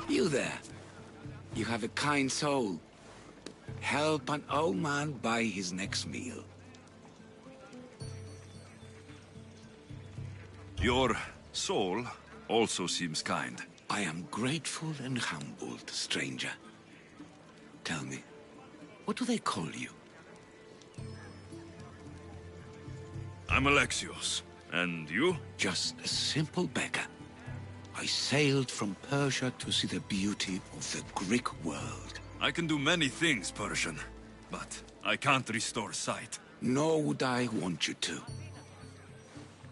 You there. You have a kind soul. Help an old man buy his next meal. Your soul also seems kind. I am grateful and humbled, stranger. Tell me, what do they call you? I'm Alexios. And you? Just a simple beggar. I sailed from Persia to see the beauty of the Greek world. I can do many things, Persian, but I can't restore sight. Nor would I want you to.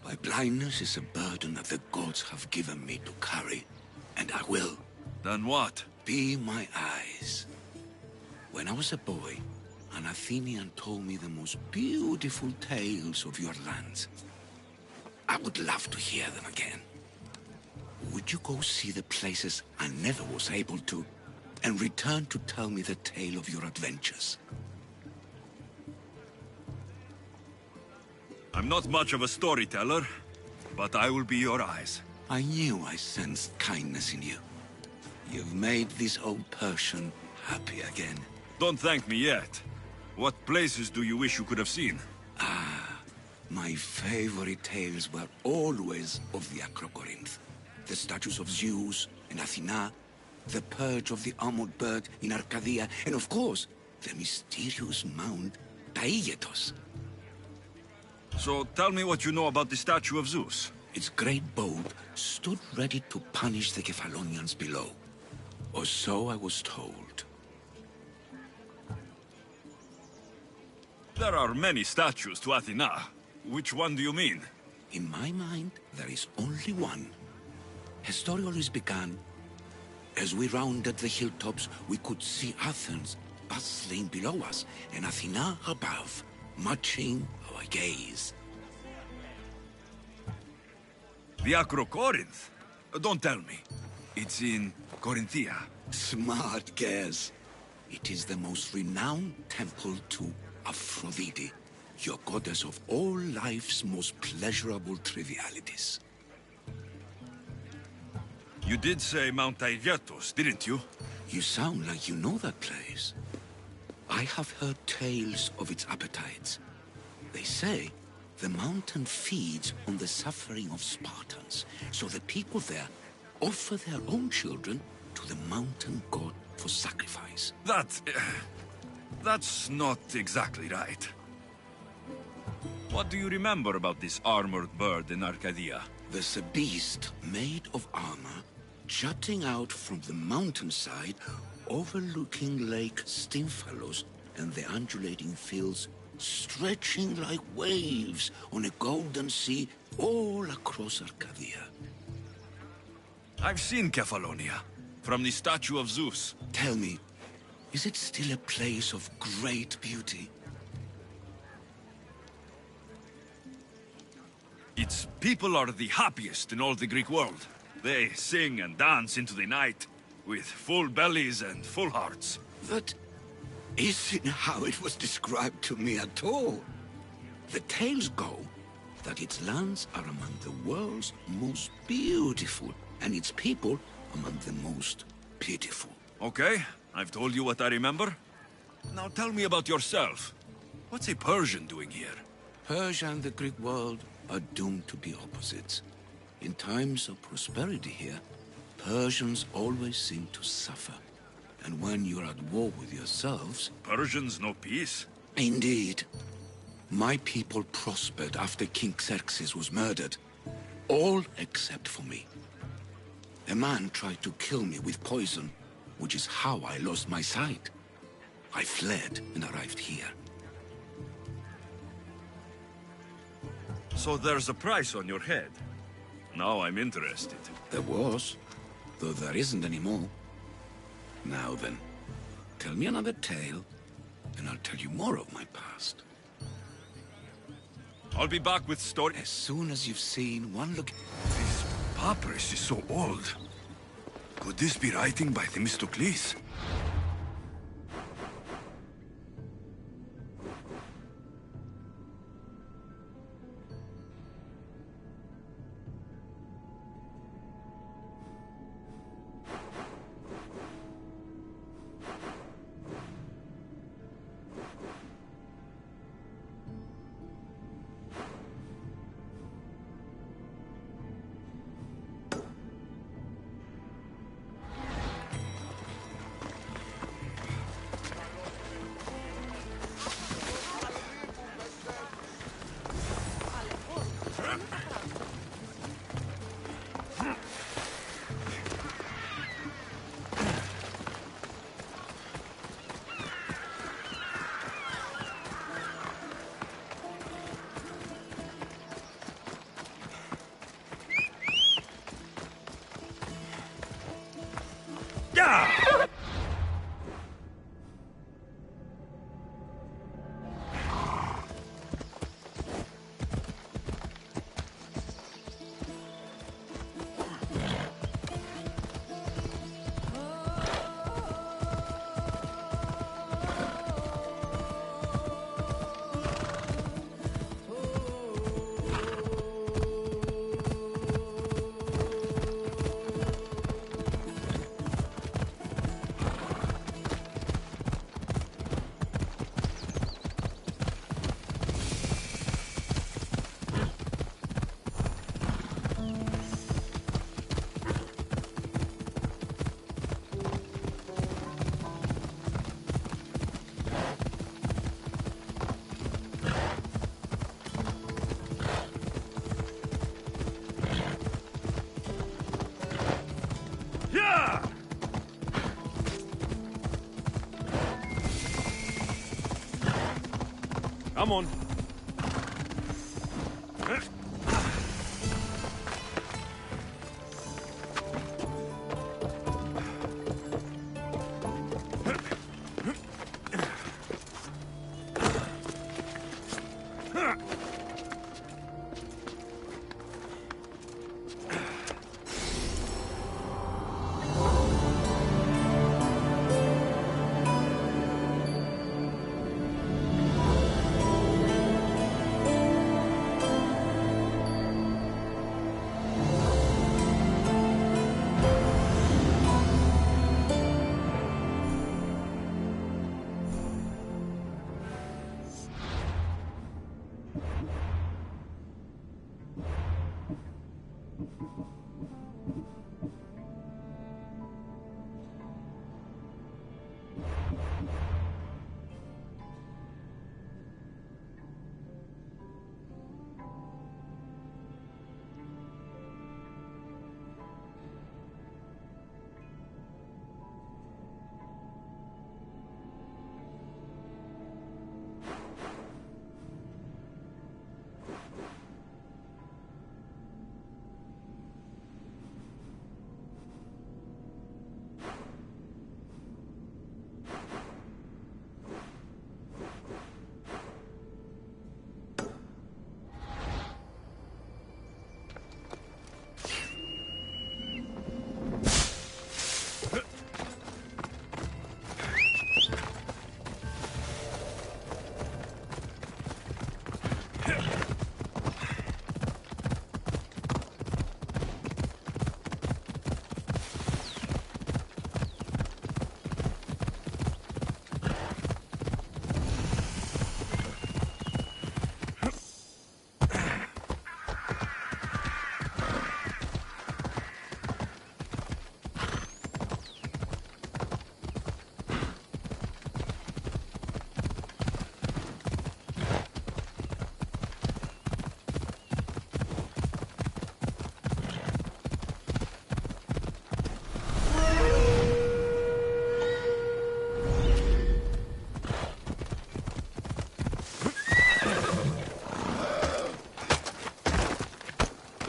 My blindness is a burden that the gods have given me to carry, and I will. Then what? Be my eyes. When I was a boy, an Athenian told me the most beautiful tales of your lands. I would love to hear them again. Would you go see the places I never was able to, and return to tell me the tale of your adventures? I'm not much of a storyteller, but I will be your eyes. I knew I sensed kindness in you. You've made this old Persian happy again. Don't thank me yet. What places do you wish you could have seen? My favorite tales were always of the Acrocorinth. The statues of Zeus and Athena, the perch of the armored bird in Arcadia, and of course, the mysterious Mount Taigetos. So tell me what you know about the statue of Zeus. Its great boat stood ready to punish the Kephalonians below. Or so I was told. There are many statues to Athena. Which one do you mean? In my mind, there is only one. Her story always began. As we rounded the hilltops, we could see Athens bustling below us, and Athena above, matching our gaze. The Acrocorinth? Don't tell me. It's in Corinthia. Smart guess. It is the most renowned temple to Aphrodite, your goddess of all life's most pleasurable trivialities. You did say Mount Taygetos, didn't you? You sound like you know that place. I have heard tales of its appetites. They say the mountain feeds on the suffering of Spartans, so the people there offer their own children to the mountain god for sacrifice. That's not exactly right. What do you remember about this armored bird in Arcadia? There's a beast made of armor jutting out from the mountainside, overlooking Lake Stymphalos and the undulating fields stretching like waves on a golden sea all across Arcadia. I've seen Kephallonia, from the statue of Zeus. Tell me, is it still a place of great beauty? Its people are the happiest in all the Greek world. They sing and dance into the night, with full bellies and full hearts. That isn't how it was described to me at all. The tales go that its lands are among the world's most beautiful, and its people among the most pitiful. Okay, I've told you what I remember. Now tell me about yourself. What's a Persian doing here? Persia and the Greek world are doomed to be opposites. In times of prosperity here, Persians always seem to suffer. And when you're at war with yourselves... Persians know peace? Indeed. My people prospered after King Xerxes was murdered. All except for me. A man tried to kill me with poison, which is how I lost my sight. I fled and arrived here. So there's a price on your head. Now I'm interested. There was, though there isn't anymore. Now then, tell me another tale, and I'll tell you more of my past. I'll be back with story. As soon as you've seen one look... This papyrus is so old. Could this be writing by Themistocles? Yeah! Yeah! Come on.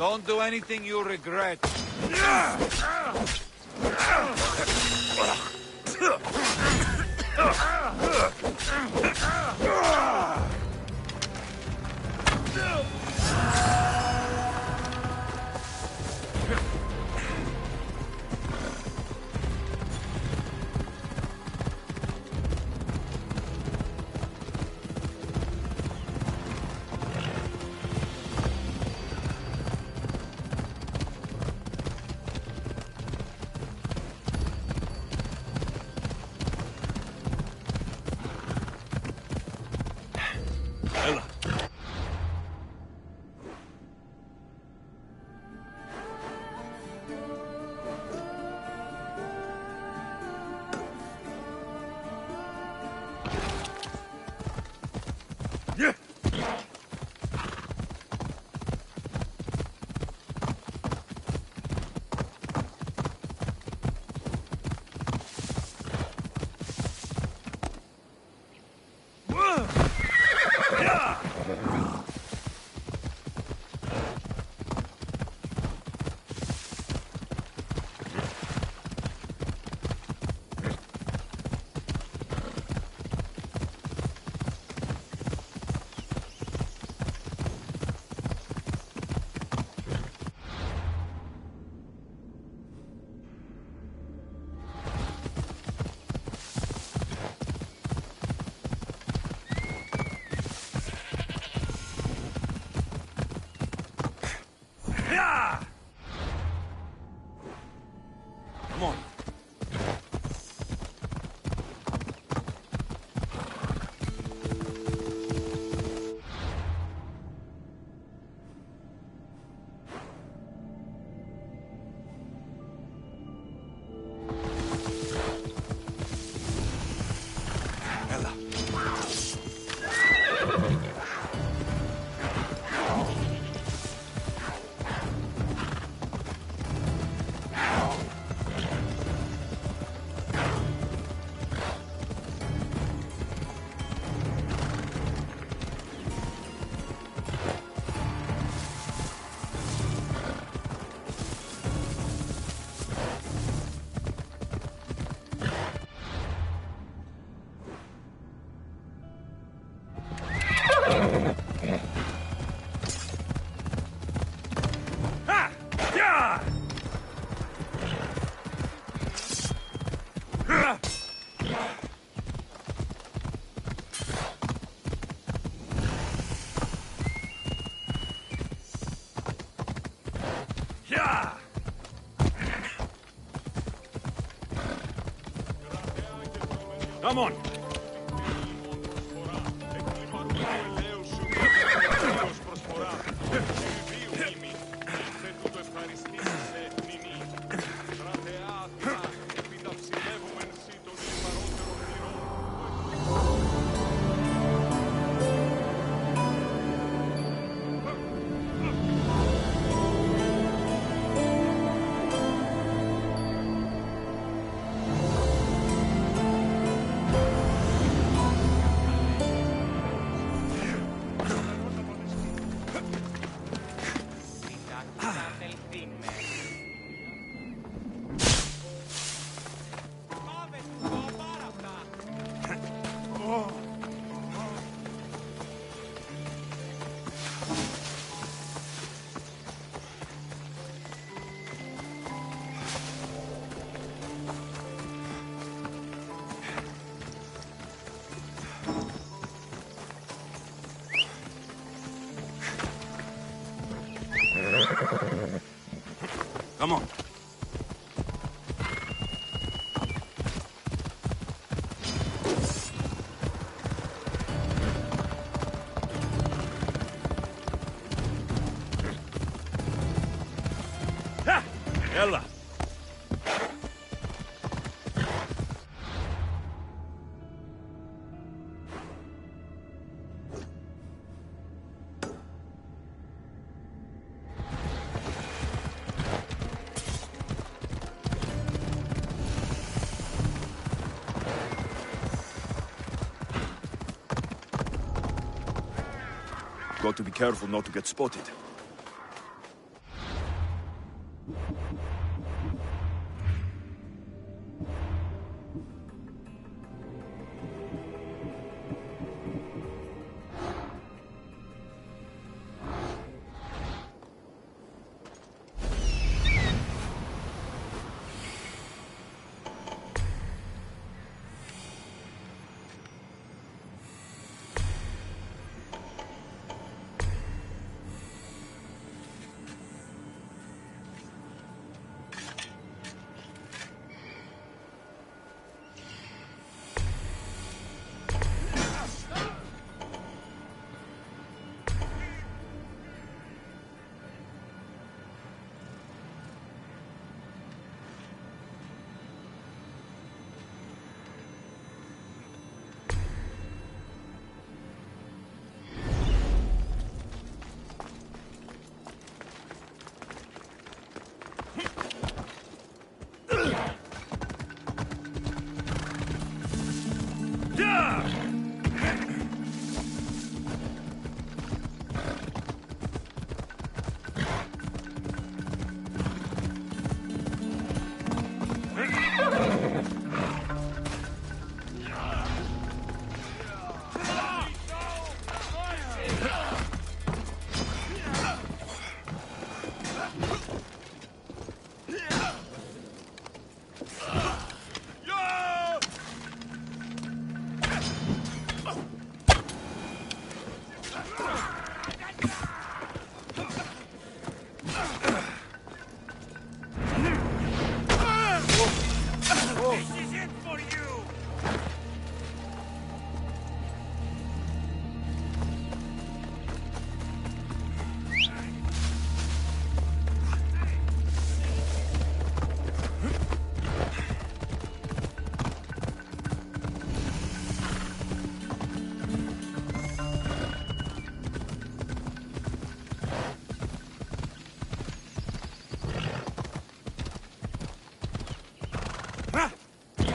Don't do anything you regret. Come on. Come on! Come on. Ha! Yalla. Got to be careful not to get spotted.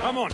Come on.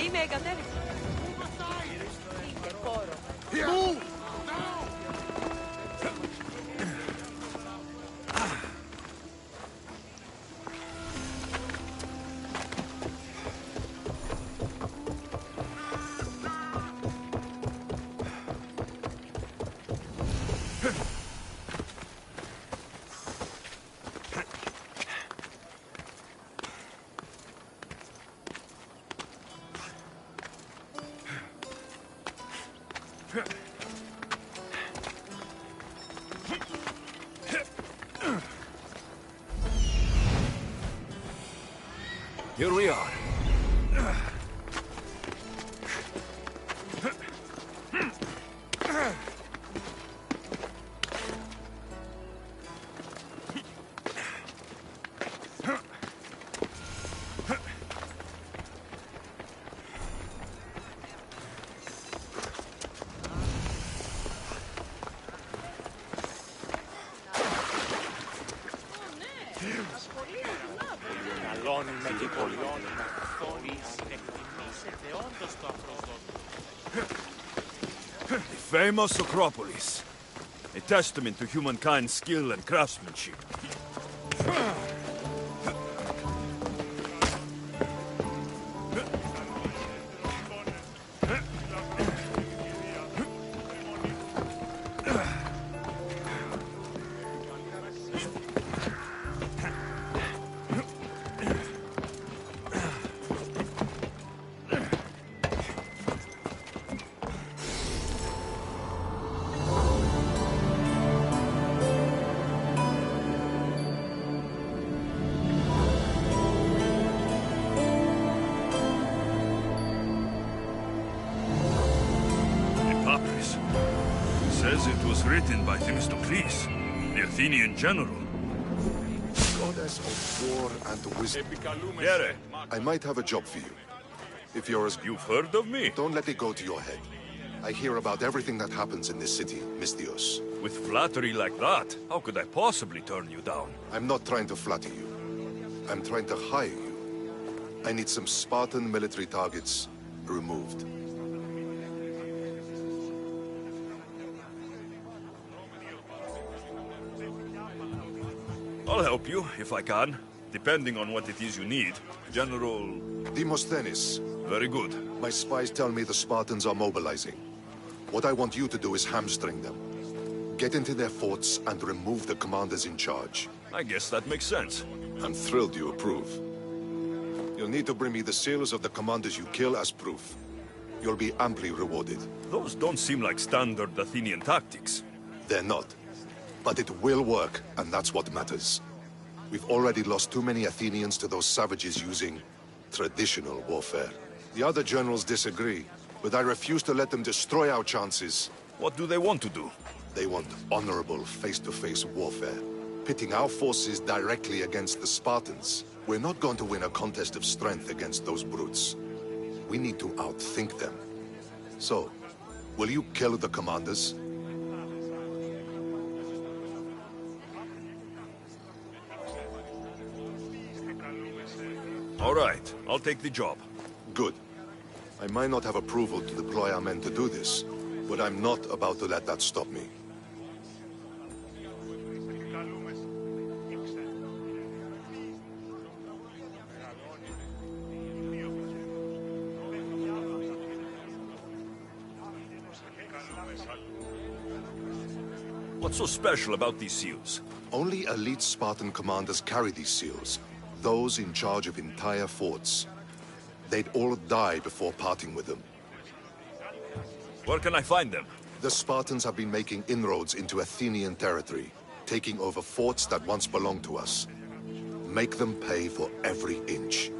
Είμαι εγκατέλειψη. Είχε χώρο. Here we are. Καλώνει με την πολιώνει να χωρίσει. famous Acropolis. A testament to humankind's skill and craftsmanship. Says it was written by Themistocles, the Athenian general. Goddess of war and wisdom. Here, I might have a job for you. If you're as... you've heard of me? Don't let it go to your head. I hear about everything that happens in this city, Misthios. With flattery like that, how could I possibly turn you down? I'm not trying to flatter you. I'm trying to hire you. I need some Spartan military targets removed. I'll help you, if I can, depending on what it is you need. General... Demosthenes. Very good. My spies tell me the Spartans are mobilizing. What I want you to do is hamstring them. Get into their forts and remove the commanders in charge. I guess that makes sense. I'm thrilled you approve. You'll need to bring me the seals of the commanders you kill as proof. You'll be amply rewarded. Those don't seem like standard Athenian tactics. They're not. But it will work, and that's what matters. We've already lost too many Athenians to those savages using traditional warfare. The other generals disagree, but I refuse to let them destroy our chances. What do they want to do? They want honorable face-to-face warfare, pitting our forces directly against the Spartans. We're not going to win a contest of strength against those brutes. We need to outthink them. So, will you kill the commanders? All right, I'll take the job. Good. I might not have approval to deploy our men to do this, but I'm not about to let that stop me. What's so special about these seals? Only elite Spartan commanders carry these seals. Those in charge of entire forts. They'd all die before parting with them. Where can I find them? The Spartans have been making inroads into Athenian territory, taking over forts that once belonged to us. Make them pay for every inch.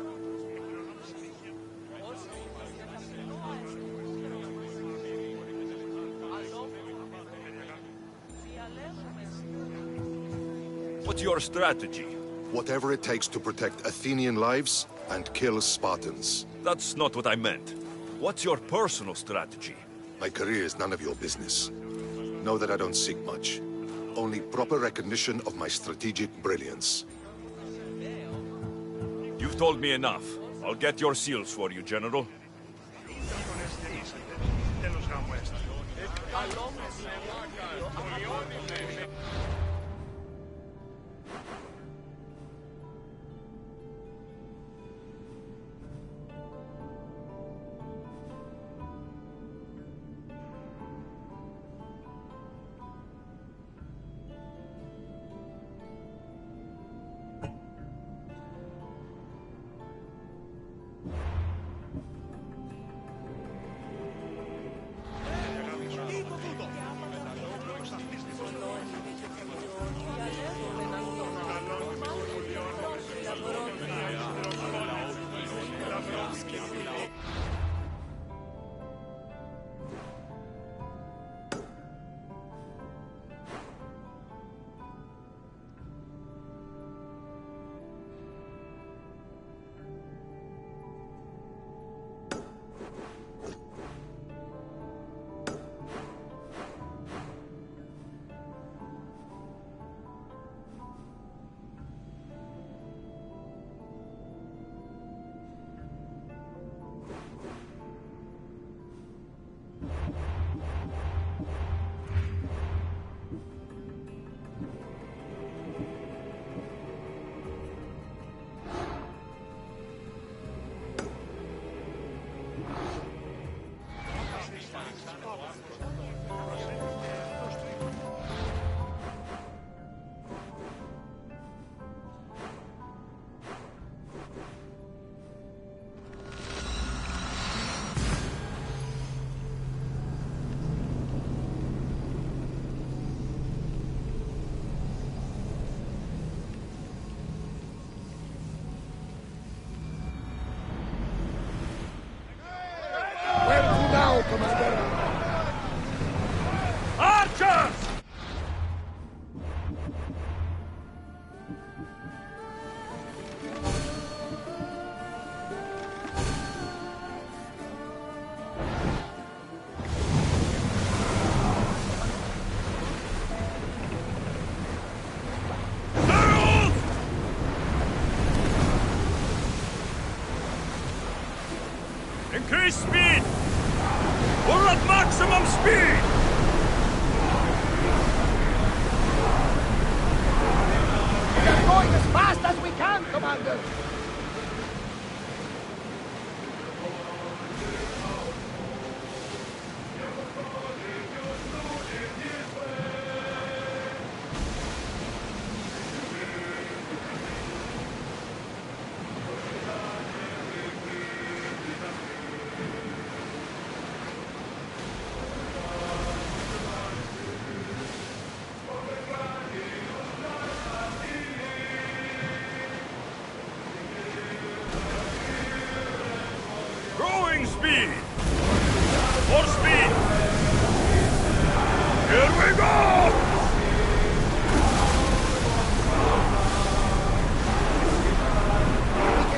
What's your strategy? Whatever it takes to protect Athenian lives and kill Spartans. That's not what I meant. What's your personal strategy? My career is none of your business. Know that I don't seek much. Only proper recognition of my strategic brilliance. You've told me enough. I'll get your seals for you, General. Increase speed! We're at maximum speed! We are going as fast as we can, Commander! Growing speed! More speed! Here we go!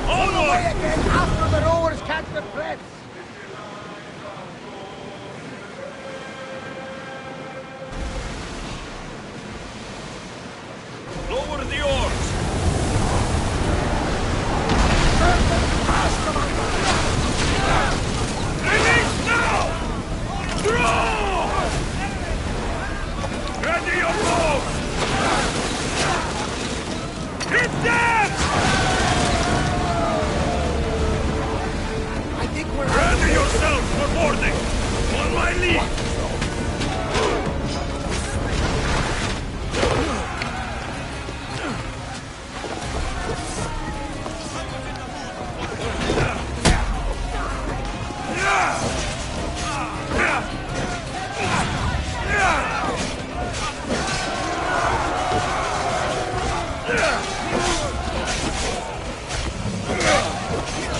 Pull away again after the rowers catch their breath! Lower the oars! Release now! Throw! Ready your boat! Hit them! I think we're... Ready yourself for boarding! On my lead!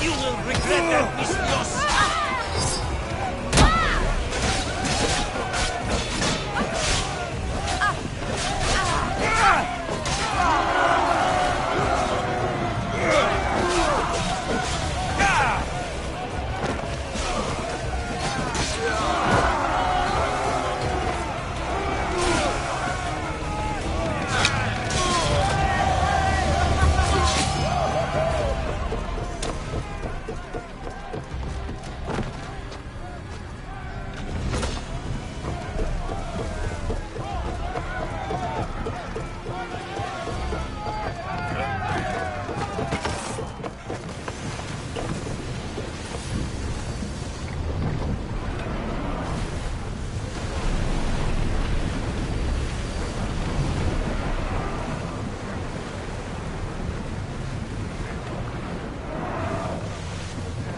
You will regret that, Miss Loss.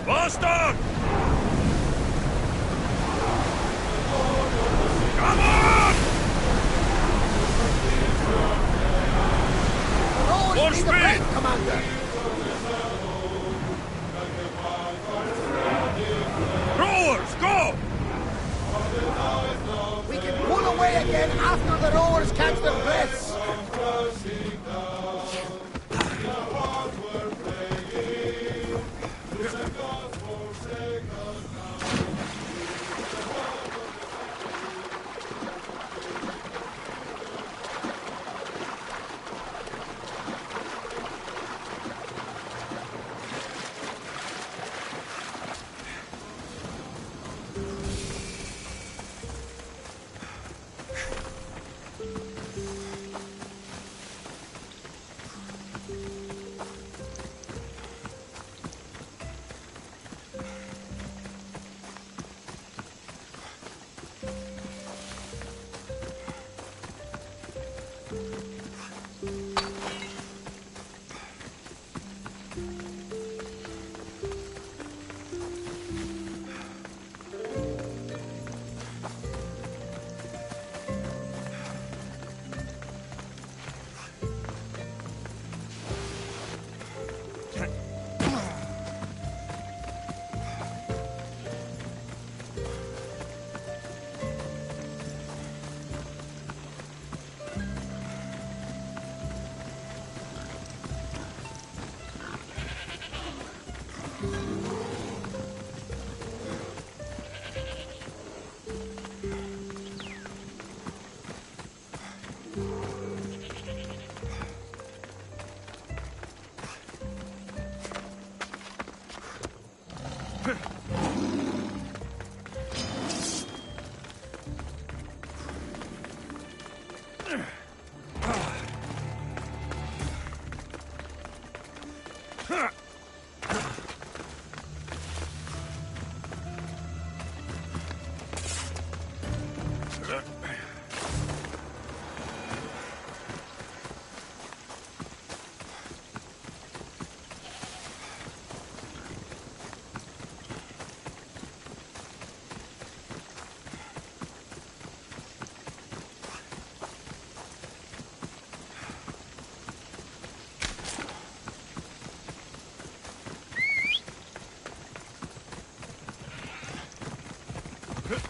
Boston! Come on! Rowers More need speed! the break, Commander! Rowers, go! We can pull away again after the rowers catch their breaths!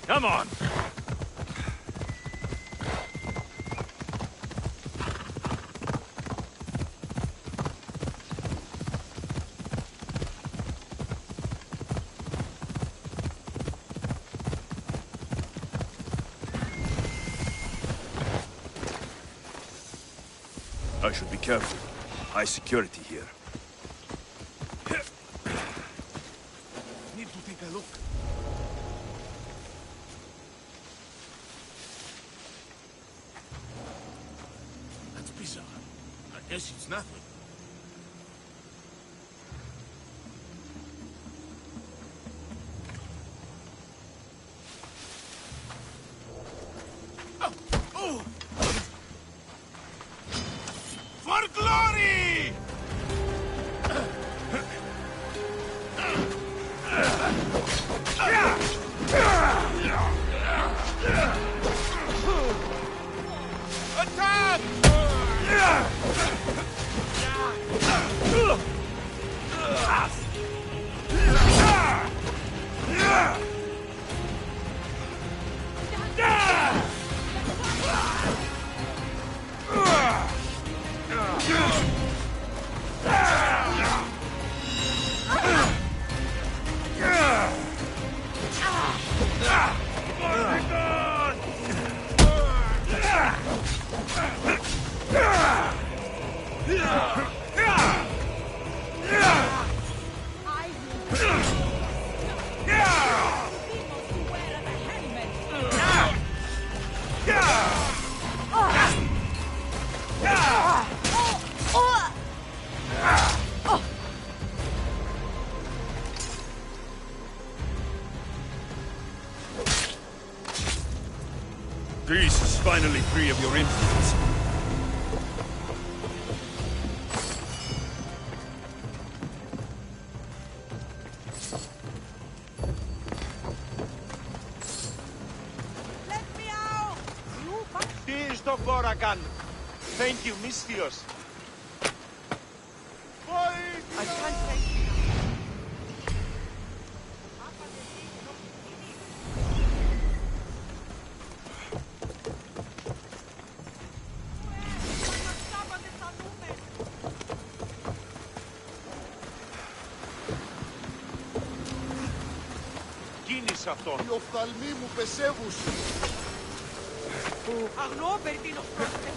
Come on! I should be careful. High security here. Need to take a look. That's bizarre. I guess it's nothing. Oh! For glory! Attack! Greece is finally free of your influence. Let me out! Τι στο χώρα κάνουν. Thank you, Misthios. I can't take you. Κίνησε αυτόν. Οι οφθαλμοί μου πεσεύουν. Αγνοώ περί τίνος πρόκειται.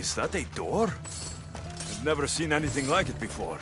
Is that a door? I've never seen anything like it before.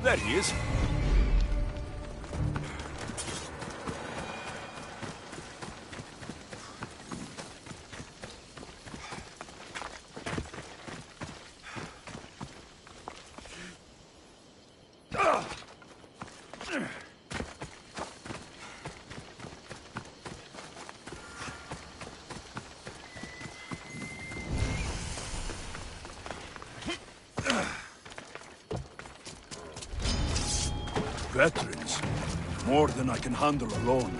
There he is. Veterans. More than I can handle alone.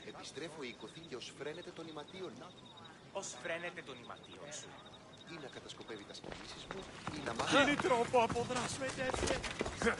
Επιστρέφω η οικοθήκη ως φρένεται των ηματίων. Ως φρένεται των ηματίων σου. Ή να κατασκοπεύει τα σκοπίσεις μου, ή να μάθει... Είναι τρόπο αποδράς με τέτοια.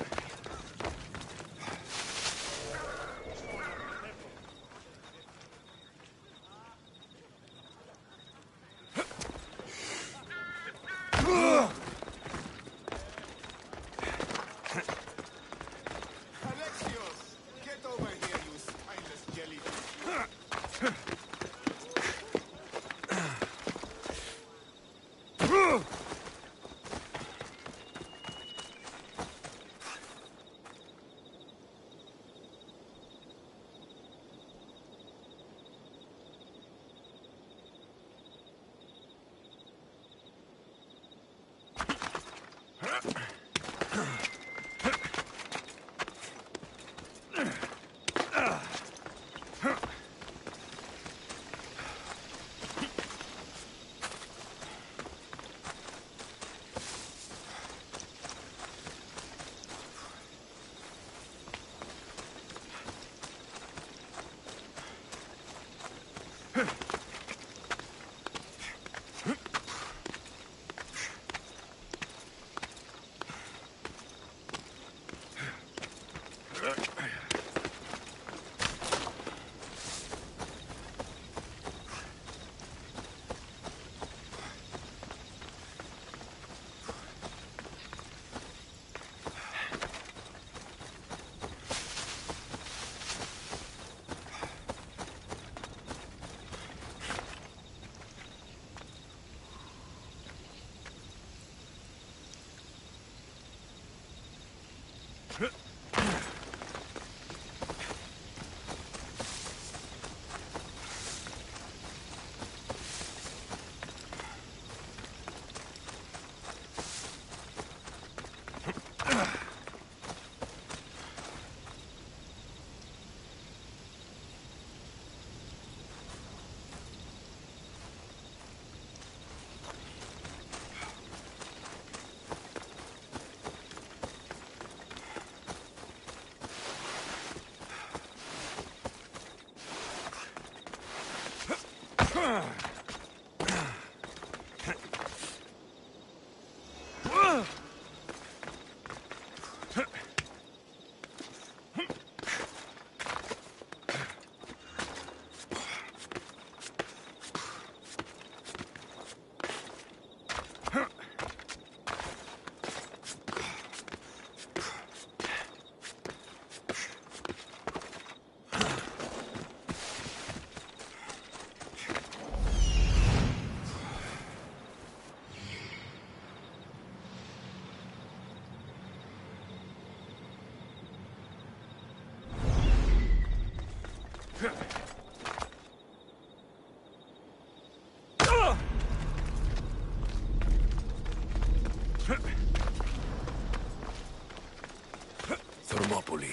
Thermopylae.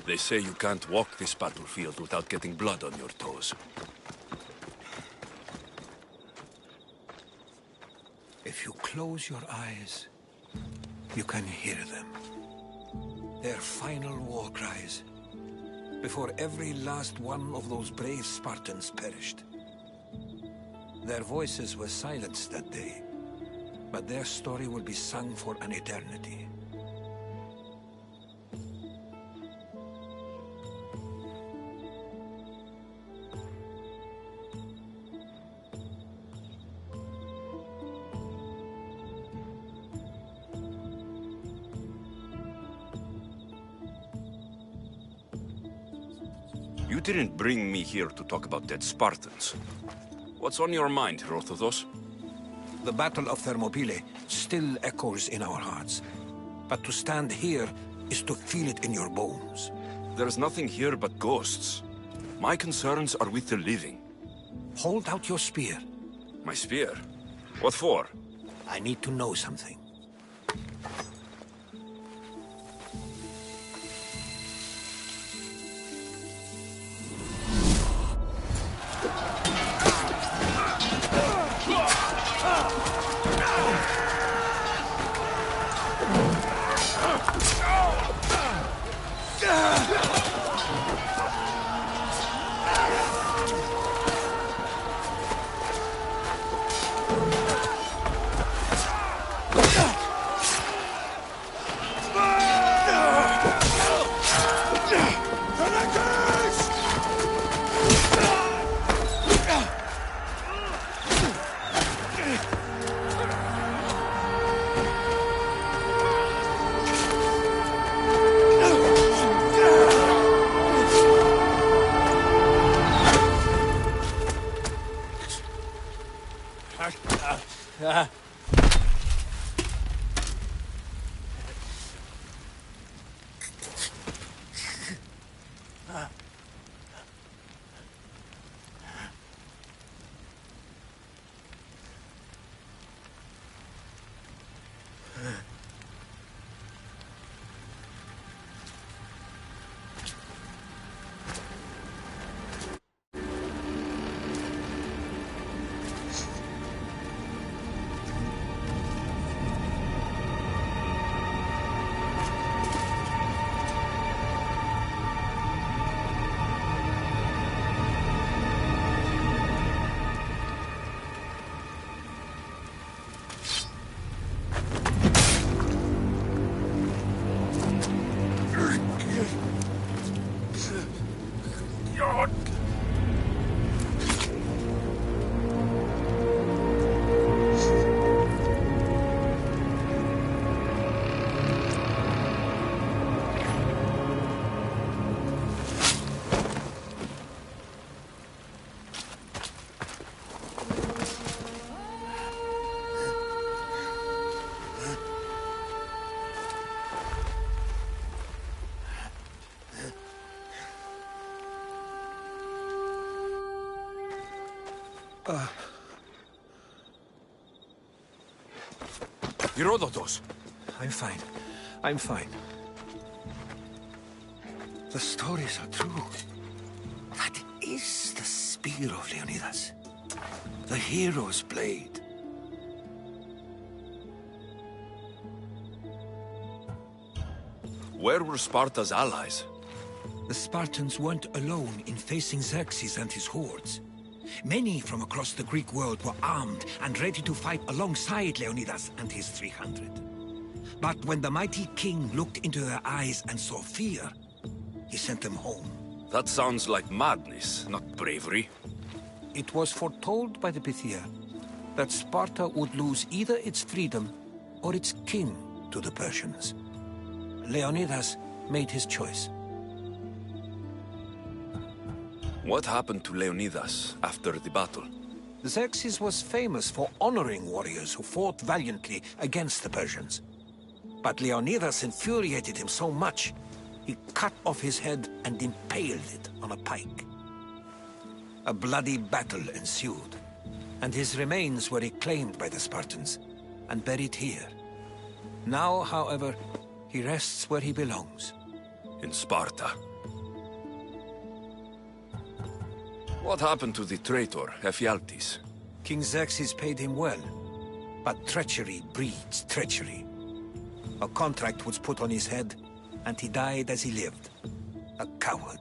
They say you can't walk this battlefield without getting blood on your toes. If you close your eyes, you can hear them. Their final war cries, before every last one of those brave Spartans perished. Their voices were silenced that day, but their story will be sung for an eternity. You didn't bring me here to talk about dead Spartans. What's on your mind, Herodotus? The Battle of Thermopylae still echoes in our hearts. But to stand here is to feel it in your bones. There's nothing here but ghosts. My concerns are with the living. Hold out your spear. My spear? What for? I need to know something. Herodotus! I'm fine. I'm fine. The stories are true. That is the spear of Leonidas. The hero's blade. Where were Sparta's allies? The Spartans weren't alone in facing Xerxes and his hordes. Many from across the Greek world were armed and ready to fight alongside Leonidas and his 300. But when the mighty king looked into their eyes and saw fear, he sent them home. That sounds like madness, not bravery. It was foretold by the Pythia that Sparta would lose either its freedom or its king to the Persians. Leonidas made his choice. What happened to Leonidas after the battle? Xerxes was famous for honoring warriors who fought valiantly against the Persians. But Leonidas infuriated him so much, he cut off his head and impaled it on a pike. A bloody battle ensued, and his remains were reclaimed by the Spartans and buried here. Now, however, he rests where he belongs. In Sparta. What happened to the traitor, Ephialtes? King Xerxes paid him well, but treachery breeds treachery. A contract was put on his head, and he died as he lived. A coward.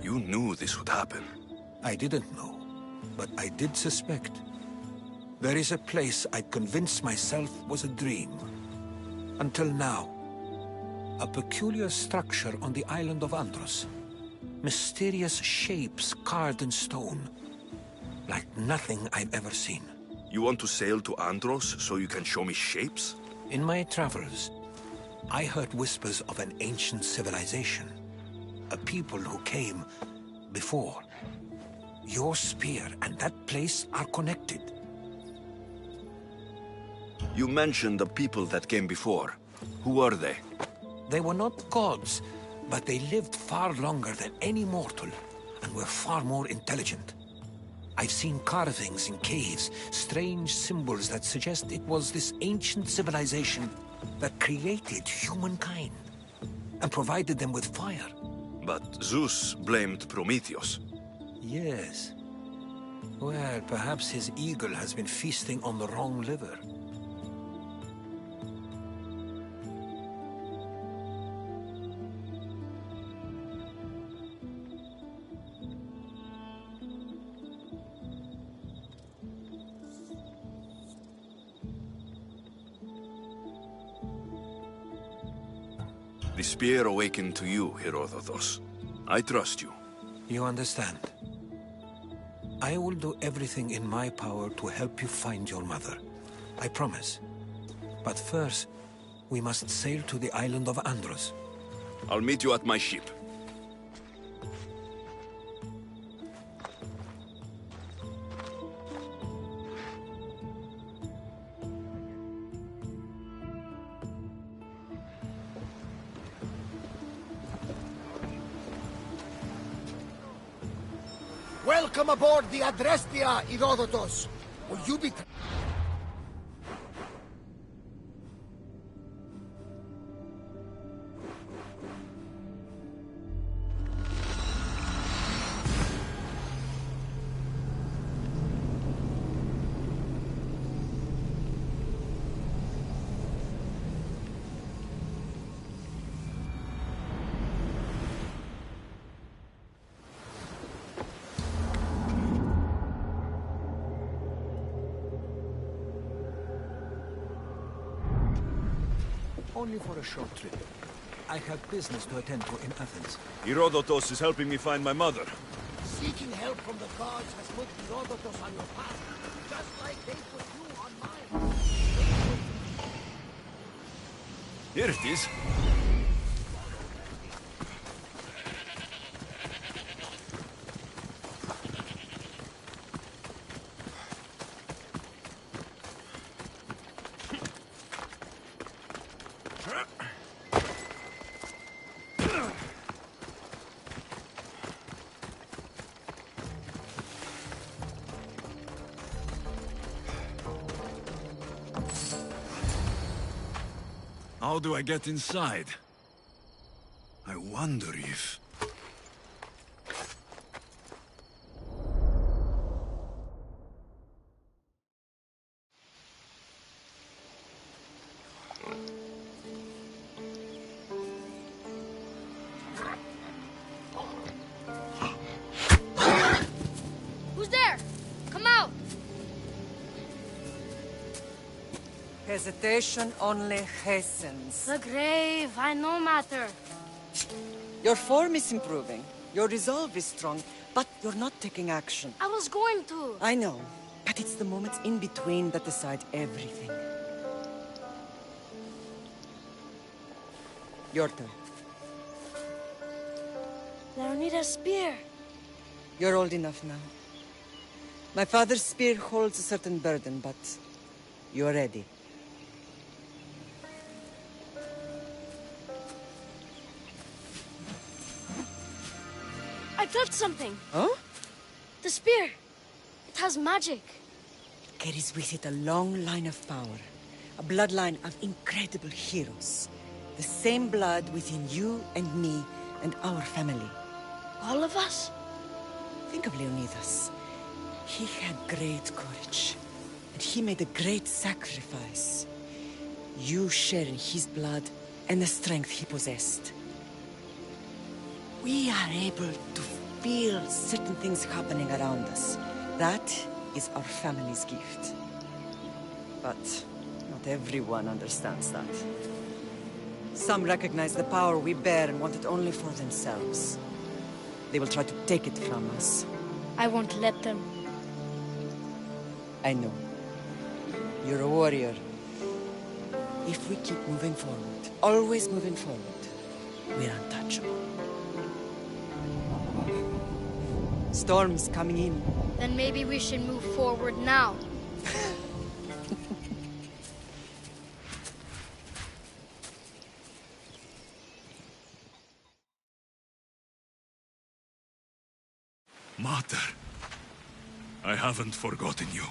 You knew this would happen. I didn't know, but I did suspect. There is a place I'd convinced myself was a dream. Until now. A peculiar structure on the island of Andros. Mysterious shapes carved in stone. Like nothing I've ever seen. You want to sail to Andros so you can show me shapes? In my travels, I heard whispers of an ancient civilization. A people who came before. Your spear and that place are connected. You mentioned the people that came before. Who are they? They were not gods, but they lived far longer than any mortal, and were far more intelligent. I've seen carvings in caves, strange symbols that suggest it was this ancient civilization that created humankind, and provided them with fire. But Zeus blamed Prometheus. Yes. Well, perhaps his eagle has been feasting on the wrong liver. The spear awakened to you, Herodotus. I trust you. You understand. I will do everything in my power to help you find your mother. I promise. But first, we must sail to the island of Andros. I'll meet you at my ship. Welcome aboard the Adrestia, Herodotus. Will you be... Only for a short trip. I have business to attend to in Athens. Herodotus is helping me find my mother. Seeking help from the gods has put Herodotus on your path, just like they put you on mine. Here it is. How do I get inside? I wonder if... Hesitation only hastens. The grave, I no matter. Your form is improving. Your resolve is strong, but you're not taking action. I was going to. I know, but it's the moments in between that decide everything. Your turn. Leonida's spear. You're old enough now. My father's spear holds a certain burden, but you're ready. I felt something. Huh? The spear. It has magic. It carries with it a long line of power. A bloodline of incredible heroes. The same blood within you and me and our family. All of us? Think of Leonidas. He had great courage. And he made a great sacrifice. You share in his blood and the strength he possessed. We are able to feel certain things happening around us. That is our family's gift. But not everyone understands that. Some recognize the power we bear and want it only for themselves. They will try to take it from us. I won't let them. I know. You're a warrior. If we keep moving forward, always moving forward, we're untouchable. Storm's coming in. Then maybe we should move forward now. Mater, I haven't forgotten you.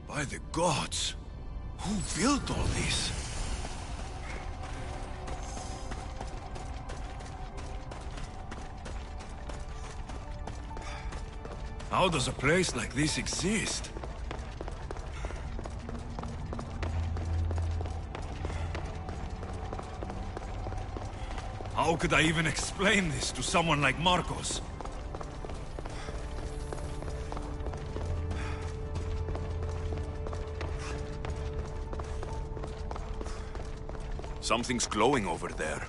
By the gods! Who built all this? How does a place like this exist? How could I even explain this to someone like Marcos? Something's glowing over there.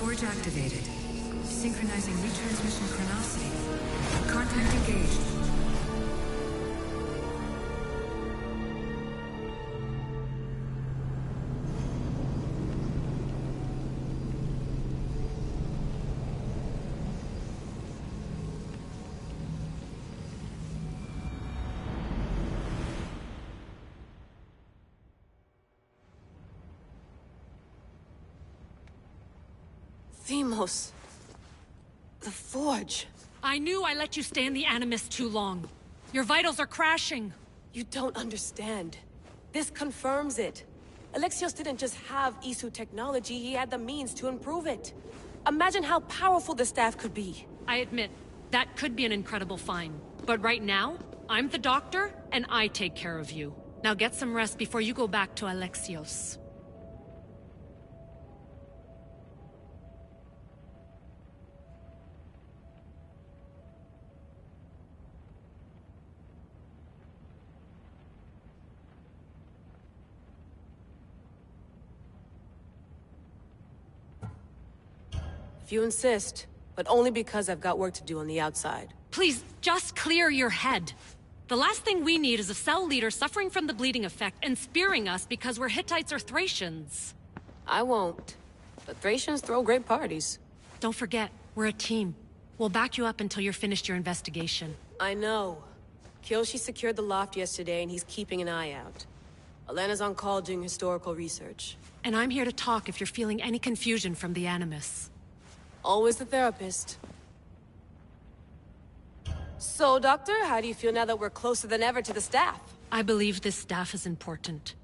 Forge activated. Synchronizing retransmission chronicity. Contact engaged. Themos. The Forge. I knew I let you stay in the Animus too long. Your vitals are crashing. You don't understand. This confirms it. Alexios didn't just have Isu technology, he had the means to improve it. Imagine how powerful the staff could be. I admit, that could be an incredible find. But right now, I'm the doctor, and I take care of you. Now get some rest before you go back to Alexios. If you insist, but only because I've got work to do on the outside. Please, just clear your head. The last thing we need is a cell leader suffering from the bleeding effect and spearing us because we're Hittites or Thracians. I won't. But Thracians throw great parties. Don't forget, we're a team. We'll back you up until you're finished your investigation. I know. Kyoshi secured the loft yesterday and he's keeping an eye out. Elena's on call doing historical research. And I'm here to talk if you're feeling any confusion from the Animus. Always the therapist. So, Doctor, how do you feel now that we're closer than ever to the staff? I believe this staff is important.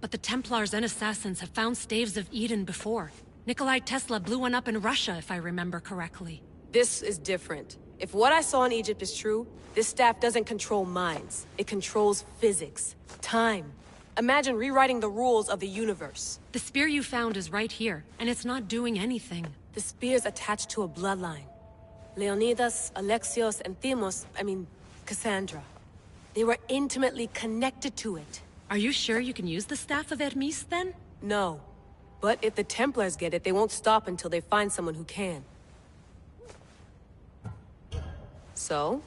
But the Templars and Assassins have found staves of Eden before. Nikolai Tesla blew one up in Russia, if I remember correctly. This is different. If what I saw in Egypt is true, this staff doesn't control minds. It controls physics, time. Imagine rewriting the rules of the universe. The spear you found is right here, and it's not doing anything. The spear's attached to a bloodline. Leonidas, Alexios, and Cassandra. They were intimately connected to it. Are you sure you can use the Staff of Hermes, then? No. But if the Templars get it, they won't stop until they find someone who can. So,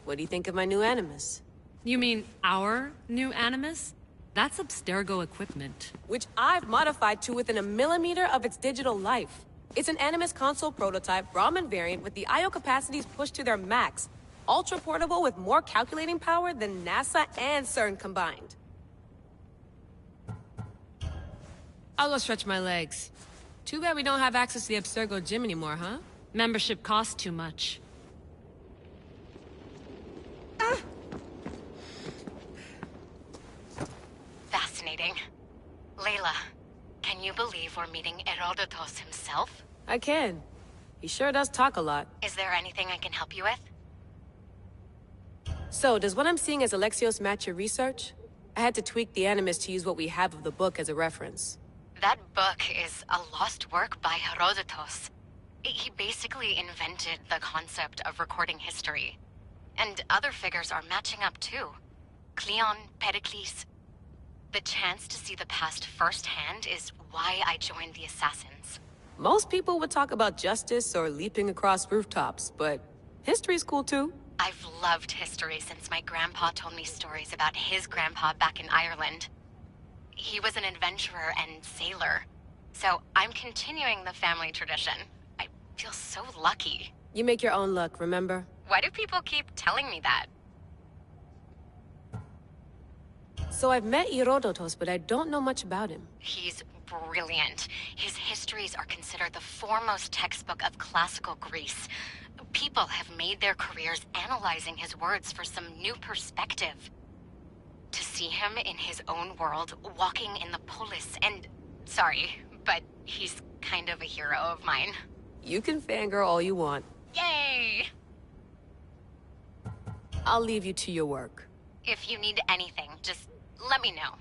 what do you think of my new Animus? You mean our new Animus? That's Abstergo equipment. Which I've modified to within a millimeter of its digital life. It's an Animus console prototype, Brahmin variant with the I/O capacities pushed to their max. Ultra portable with more calculating power than NASA and CERN combined. I'll go stretch my legs. Too bad we don't have access to the Abstergo gym anymore, huh? Membership costs too much. Fascinating. Layla, can you believe we're meeting Herodotus himself? I can. He sure does talk a lot. Is there anything I can help you with? So, does what I'm seeing as Alexios match your research? I had to tweak the Animus to use what we have of the book as a reference. That book is a lost work by Herodotus. He basically invented the concept of recording history. And other figures are matching up too. Cleon, Pericles. The chance to see the past firsthand is why I joined the Assassins. Most people would talk about justice or leaping across rooftops, but history's cool too. I've loved history since my grandpa told me stories about his grandpa back in Ireland. He was an adventurer and sailor, so I'm continuing the family tradition. I feel so lucky. You make your own luck, remember? Why do people keep telling me that? So I've met Herodotus, but I don't know much about him. He's brilliant. His histories are considered the foremost textbook of classical Greece. People have made their careers analyzing his words for some new perspective. To see him in his own world, walking in the polis, and... Sorry, but he's kind of a hero of mine. You can fangirl all you want. Yay! I'll leave you to your work. If you need anything, just let me know.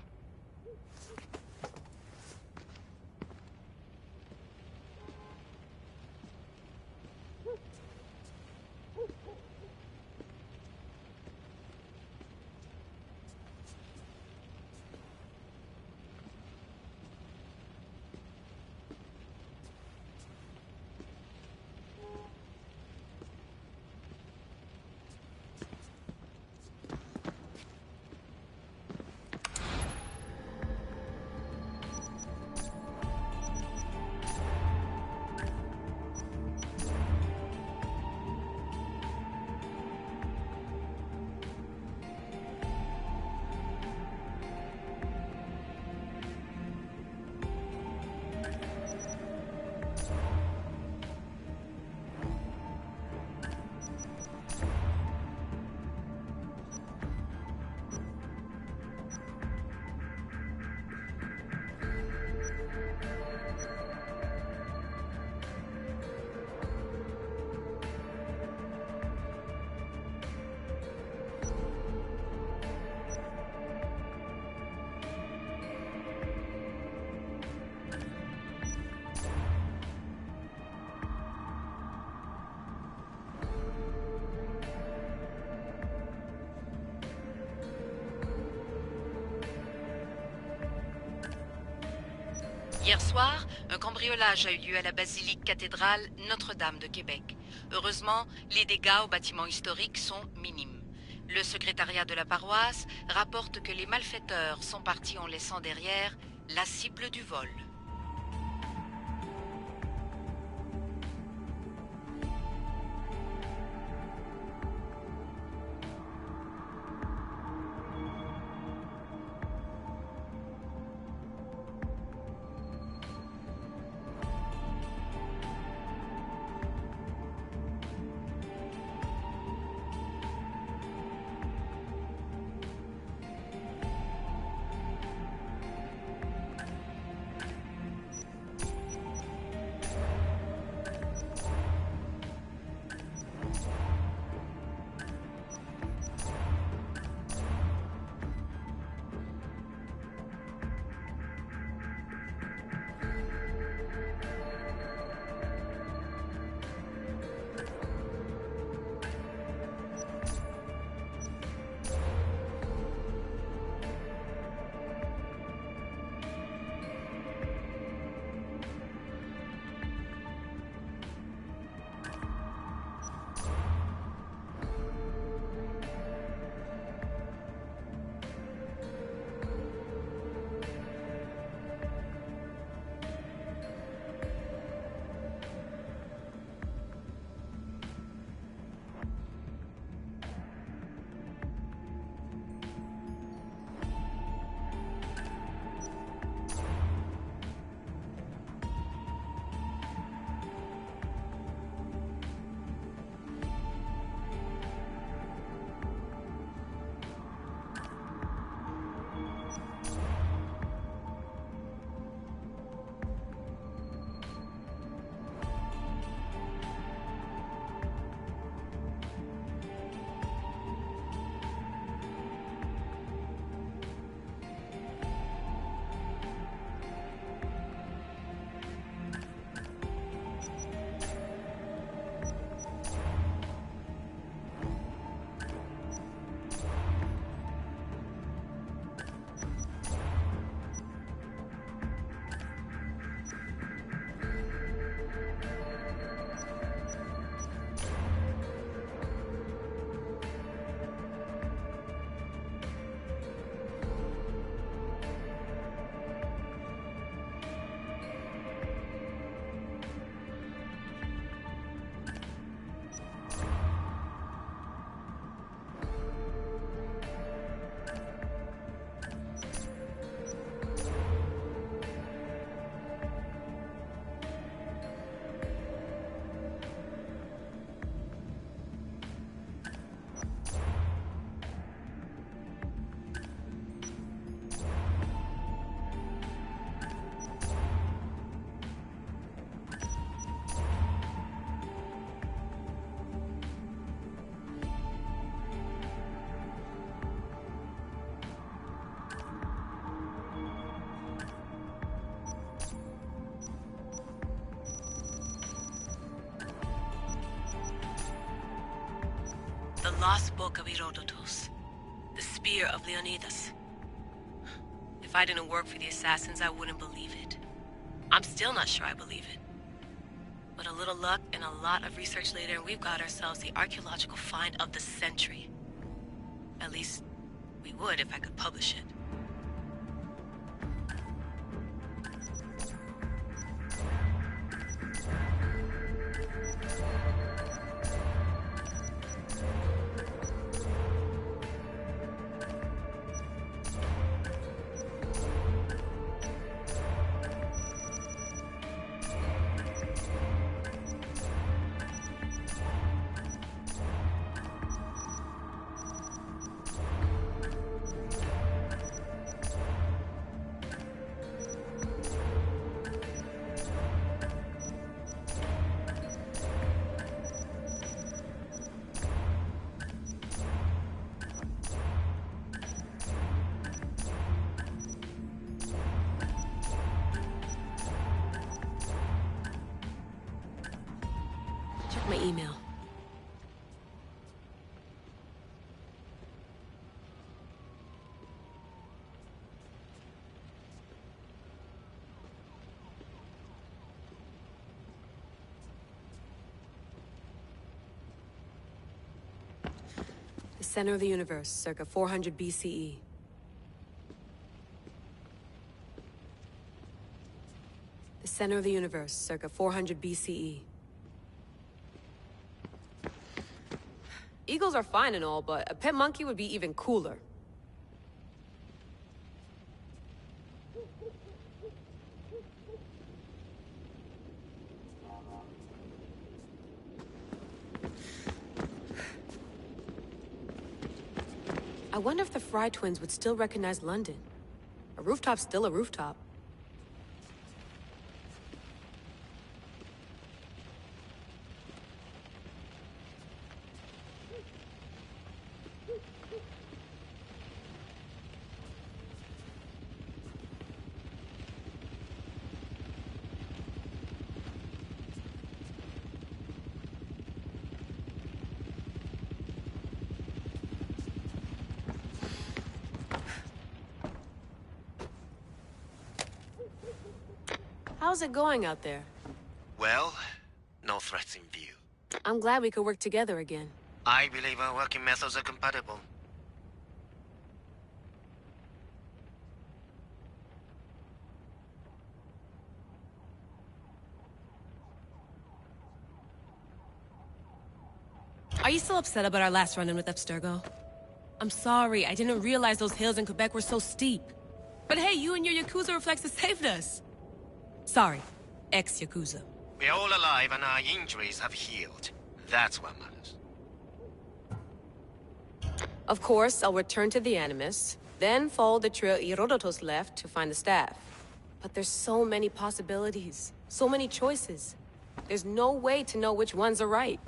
Hier soir, un cambriolage a eu lieu à la basilique cathédrale Notre-Dame de Québec. Heureusement, les dégâts au bâtiment historique sont minimes. Le secrétariat de la paroisse rapporte que les malfaiteurs sont partis en laissant derrière la cible du vol. The lost book of Herodotus. The spear of Leonidas. If I didn't work for the assassins, I wouldn't believe it. I'm still not sure I believe it. But a little luck and a lot of research later, and we've got ourselves the archaeological find of the century. At least, we would if I could publish it. My email. center of the universe, circa 400 BCE. The center of the universe, circa 400 BCE. Eagles are fine and all, but a pet monkey would be even cooler. I wonder if the Fry twins would still recognize London. A rooftop's still a rooftop. How's it going out there? Well, no threats in view. I'm glad we could work together again. I believe our working methods are compatible. Are you still upset about our last run-in with Abstergo? I'm sorry, I didn't realize those hills in Quebec were so steep. But hey, you and your Yakuza reflexes saved us. Sorry, ex-Yakuza. We're all alive and our injuries have healed. That's what matters. Of course, I'll return to the Animus, then follow the trail Herodotus left to find the staff. But there's so many possibilities, so many choices. There's no way to know which ones are right.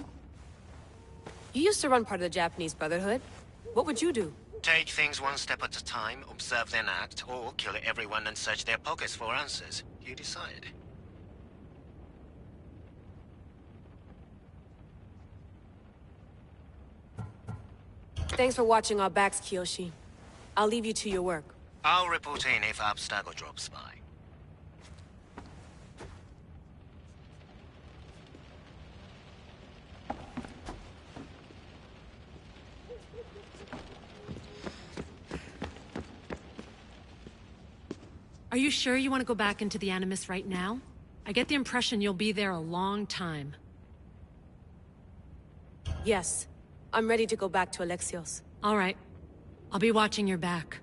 You used to run part of the Japanese Brotherhood. What would you do? Take things one step at a time, observe then act, or kill everyone and search their pockets for answers. You decide. Thanks for watching our backs, Kiyoshi. I'll leave you to your work. I'll report in if Abstergo drops by. Are you sure you want to go back into the Animus right now? I get the impression you'll be there a long time. Yes. I'm ready to go back to Alexios. All right. I'll be watching your back.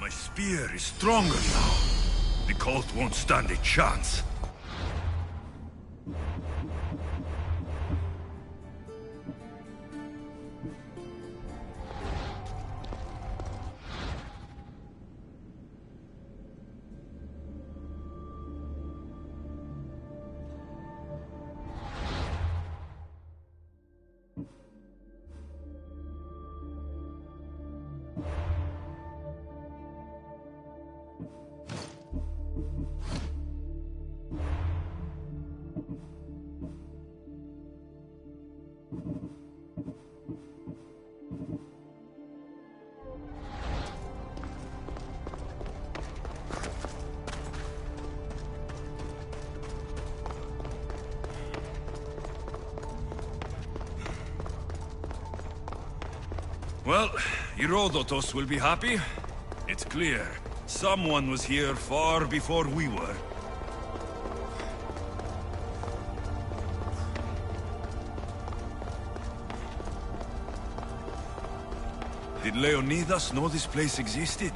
My spear is stronger now. The cult won't stand a chance. Well, Herodotus will be happy. It's clear. Someone was here far before we were. Did Leonidas know this place existed?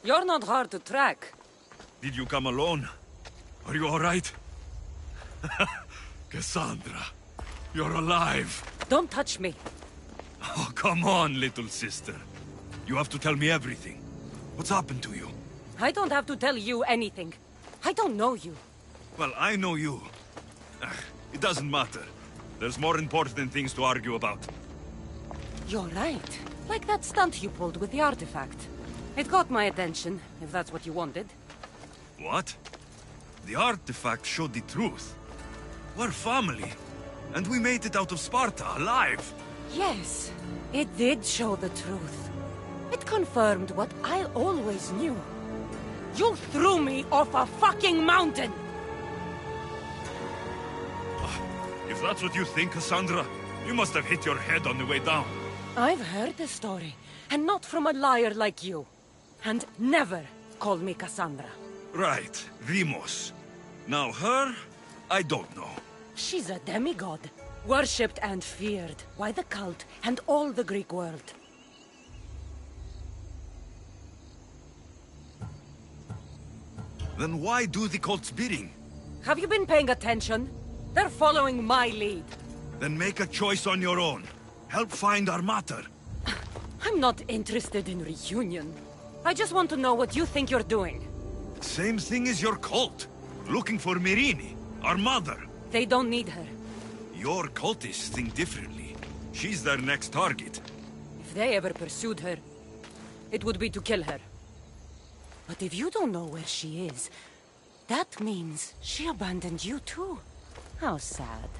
You're not hard to track. Did you come alone? Are you all right? Cassandra, you're alive. Don't touch me. Oh, come on, little sister. You have to tell me everything. What's happened to you? I don't have to tell you anything. I don't know you. Well, I know you. It doesn't matter. There's more important things to argue about. You're right. Like that stunt you pulled with the artifact. It got my attention, if that's what you wanted. What? The artifact showed the truth. We're family. And we made it out of Sparta, alive. Yes, it did show the truth. It confirmed what I always knew. You threw me off a fucking mountain! If that's what you think, Cassandra, you must have hit your head on the way down. I've heard the story, and not from a liar like you. And never call me Cassandra. Right, Rimos. Now her, I don't know. She's a demigod, worshipped and feared by the cult and all the Greek world. Then why do the cult's bidding? Have you been paying attention? They're following my lead. Then make a choice on your own. Help find our mater. I'm not interested in reunion. I just want to know what you think you're doing. Same thing as your cult. Looking for Myrrine, our mother. They don't need her. Your cultists think differently. She's their next target. If they ever pursued her, it would be to kill her. But if you don't know where she is, that means she abandoned you too. How sad.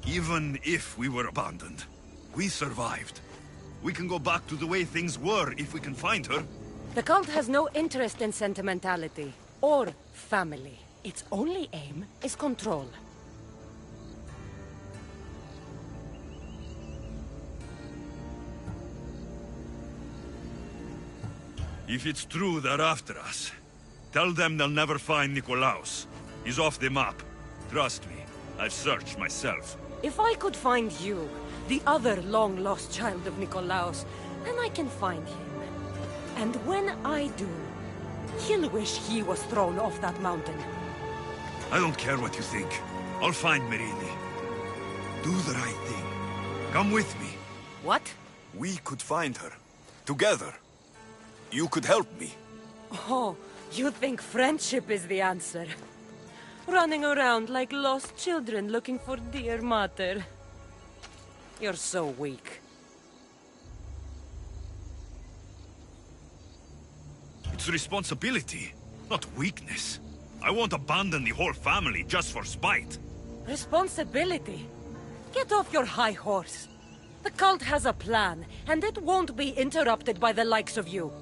Even if we were abandoned, we survived. We can go back to the way things were if we can find her. The cult has no interest in sentimentality or family. Its only aim is control. If it's true they're after us, tell them they'll never find Nikolaos. He's off the map. Trust me, I've searched myself. If I could find you, the other long-lost child of Nikolaos, then I can find him. And when I do, he'll wish he was thrown off that mountain. I don't care what you think. I'll find Myrrine. Do the right thing. Come with me. What? We could find her. Together. You could help me. Oh, you think friendship is the answer? Running around like lost children looking for dear mater. You're so weak. It's responsibility, not weakness. I won't abandon the whole family just for spite. Responsibility? Get off your high horse. The cult has a plan, and it won't be interrupted by the likes of you.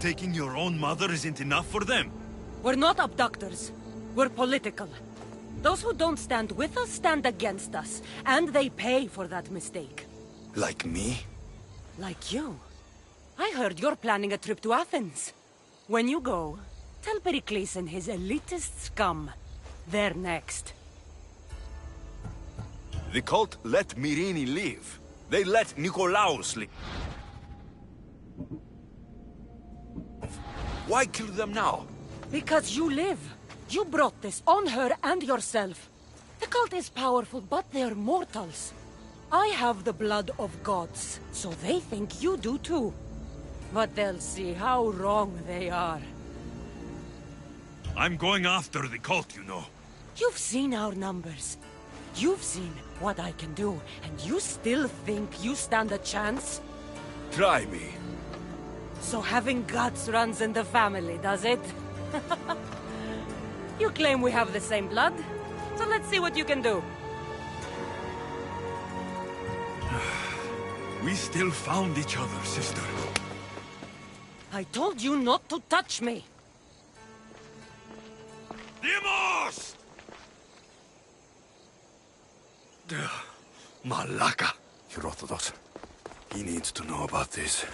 Taking your own mother isn't enough for them. We're not abductors. We're political. Those who don't stand with us stand against us, and they pay for that mistake. Like me? Like you. I heard you're planning a trip to Athens. When you go, tell Pericles and his elitist scum. They're next. The cult let Myrrine live. They let Nikolaos live. Why kill them now? Because you live. You brought this on her and yourself. The cult is powerful, but they're mortals. I have the blood of gods, so they think you do too. But they'll see how wrong they are. I'm going after the cult, you know. You've seen our numbers. You've seen what I can do, and you still think you stand a chance? Try me. So having guts runs in the family, does it? You claim we have the same blood, so let's see what you can do. We still found each other, sister. I told you not to touch me! Dimos! Malaka. Herodotus. He needs to know about this.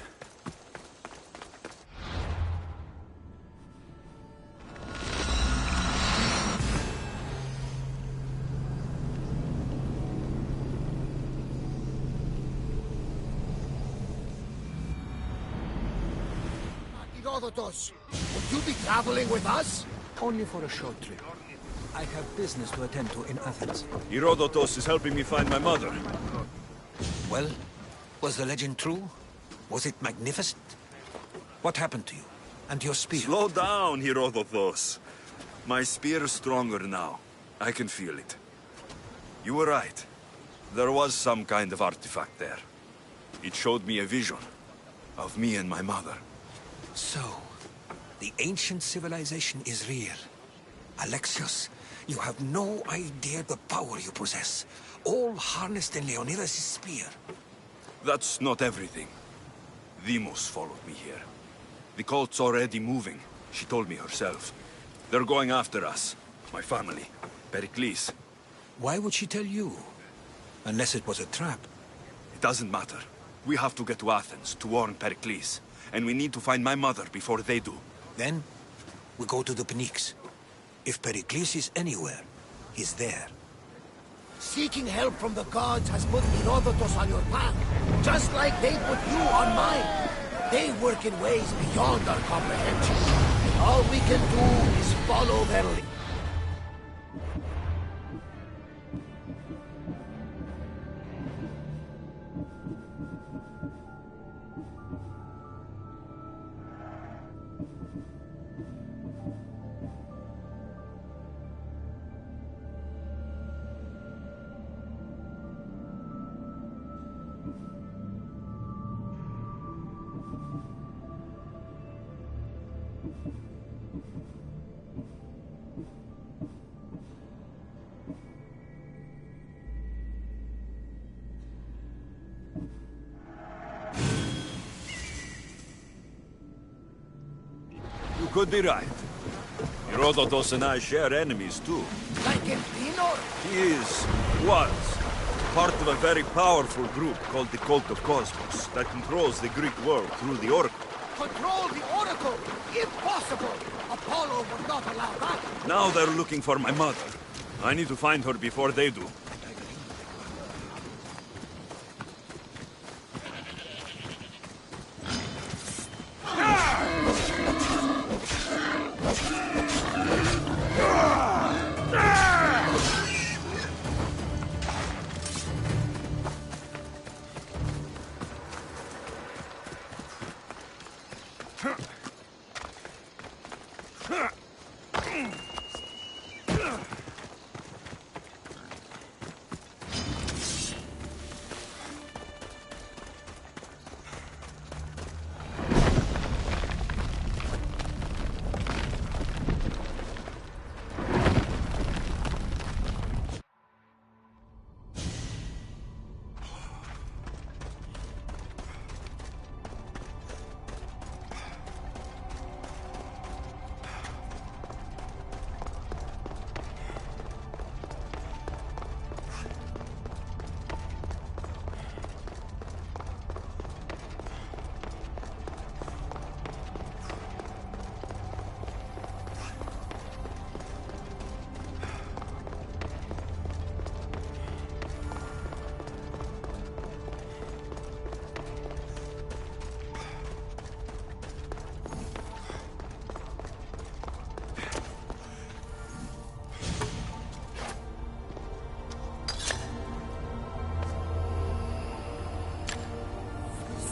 Herodotus. Would you be traveling with us? Only for a short trip. I have business to attend to in Athens. Herodotus is helping me find my mother. Well, was the legend true? Was it magnificent? What happened to you? And your spear? Slow down, Herodotus. My spear is stronger now. I can feel it. You were right. There was some kind of artifact there. It showed me a vision of me and my mother. So, the ancient civilization is real. Alexios, you have no idea the power you possess. All harnessed in Leonidas' spear. That's not everything. Demos followed me here. The cult's already moving. She told me herself. They're going after us. My family. Pericles. Why would she tell you? Unless it was a trap. It doesn't matter. We have to get to Athens to warn Pericles. And we need to find my mother before they do. Then, we go to the Pnyx. If Pericles is anywhere, he's there. Seeking help from the gods has put Herodotus on your path, just like they put you on mine. They work in ways beyond our comprehension, and all we can do is follow their lead. You could be right. Herodotus and I share enemies too. Like Empinor? He was part of a very powerful group called the Cult of Cosmos that controls the Greek world through the Oracle. Control the Oracle? Impossible! Apollo would not allow that. Now they're looking for my mother. I need to find her before they do.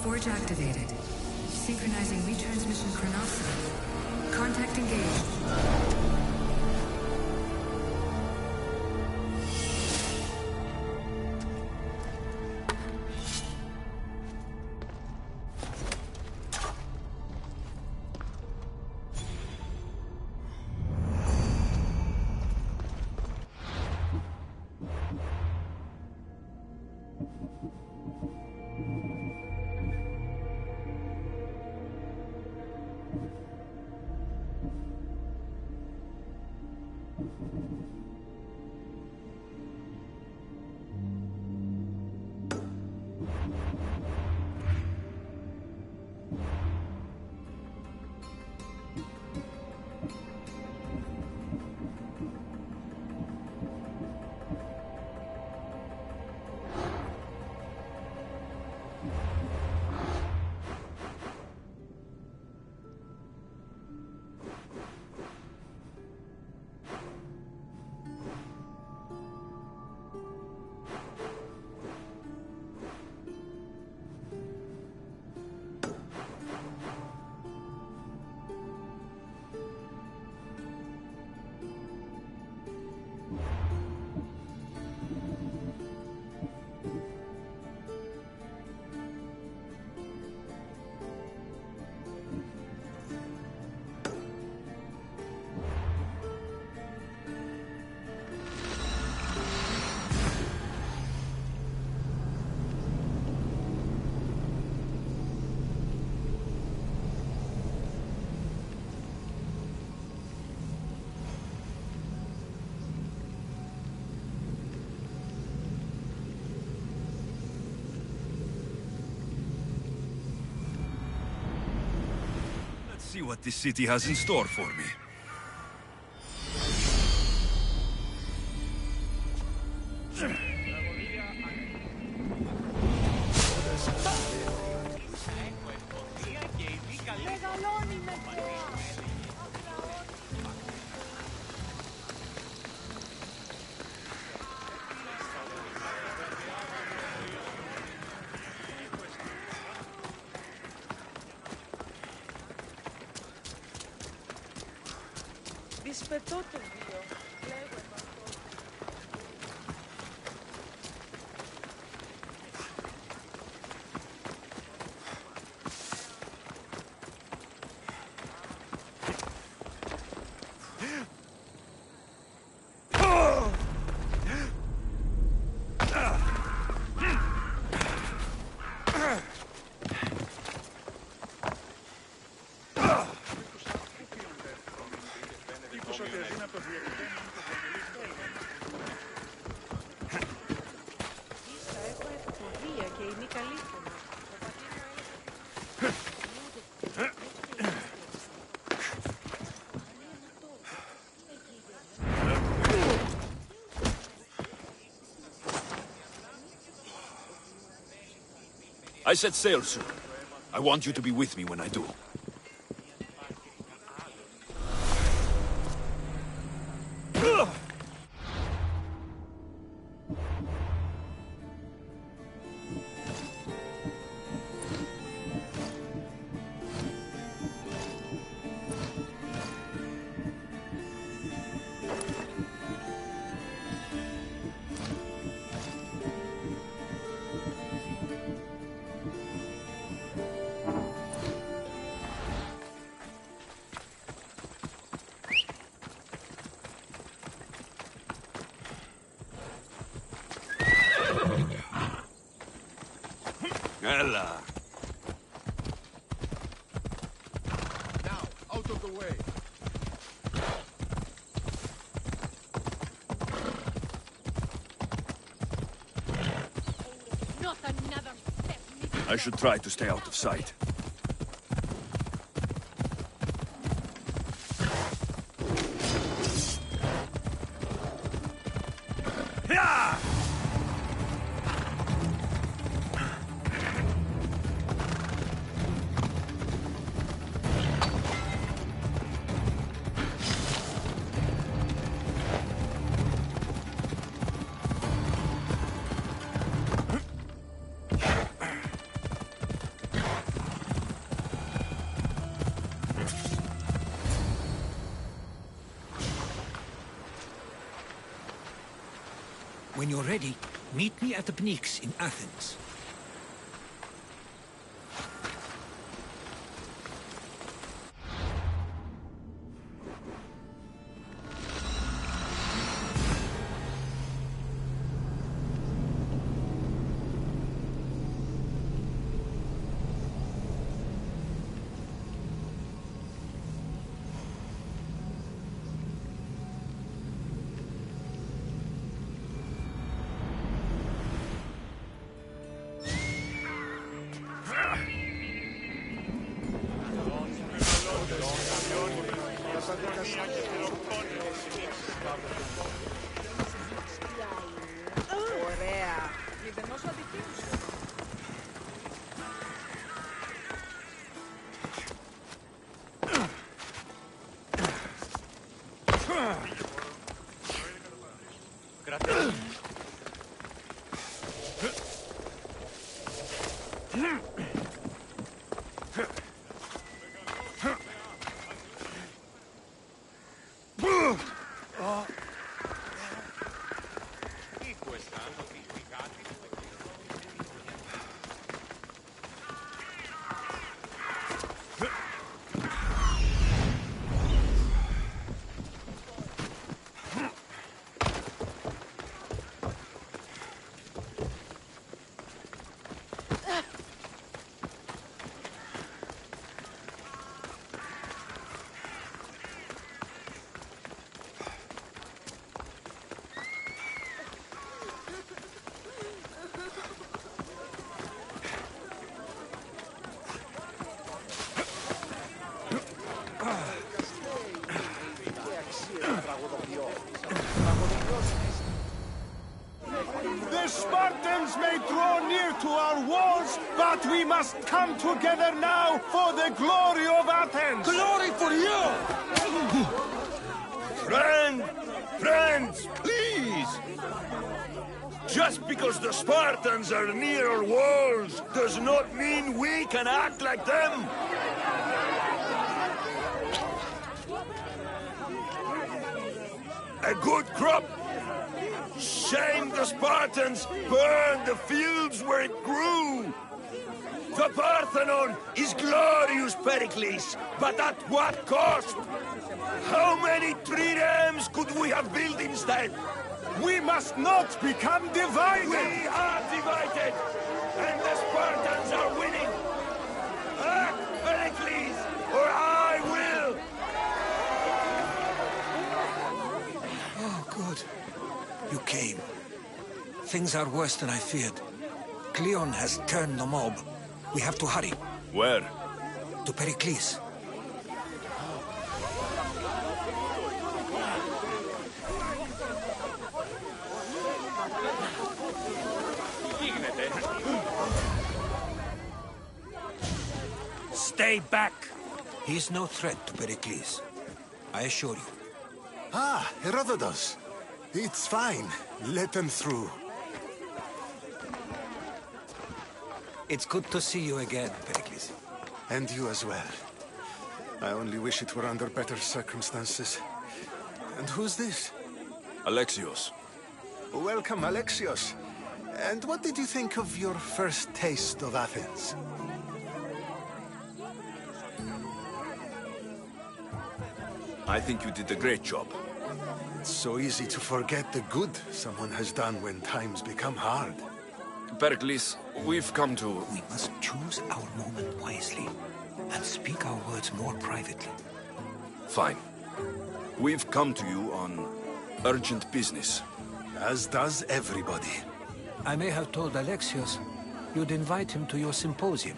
Forge activated. Synchronizing retransmission chronicity. Contact engaged. see what this city has in store for me. Δυσπετώ το βίο. I set sail soon. I want you to be with me when I do. Ella. Now, out of the way. Not another step. I should try to stay out of sight. When you're ready, meet me at the Pnyx in Athens. Ωραία. Μηδενός αδικίους. The Spartans may draw near to our walls, but we must come together now for the glory of Athens! Glory for you! Friends, please! Just because the Spartans are near our walls does not mean we can act like them! A good crop? Shame the Spartans burned the fields where it grew! The Parthenon is glorious, Pericles, but at what cost? How many triremes could we have built instead? We must not become divided! We are divided, and the Spartans are winning! Act, Pericles, or I will! Oh, good. You came. Things are worse than I feared. Cleon has turned the mob. We have to hurry. Where? To Pericles. Stay back! He's no threat to Pericles. I assure you. Ah, Herodotus. It's fine. Let them through. It's good to see you again, Pericles. And you as well. I only wish it were under better circumstances. And who's this? Alexios. Welcome, Alexios. And what did you think of your first taste of Athens? I think you did a great job. It's so easy to forget the good someone has done when times become hard. Pericles, we've come to... We must choose our moment wisely and speak our words more privately. Fine. We've come to you on urgent business. As does everybody. I may have told Alexios you'd invite him to your symposium.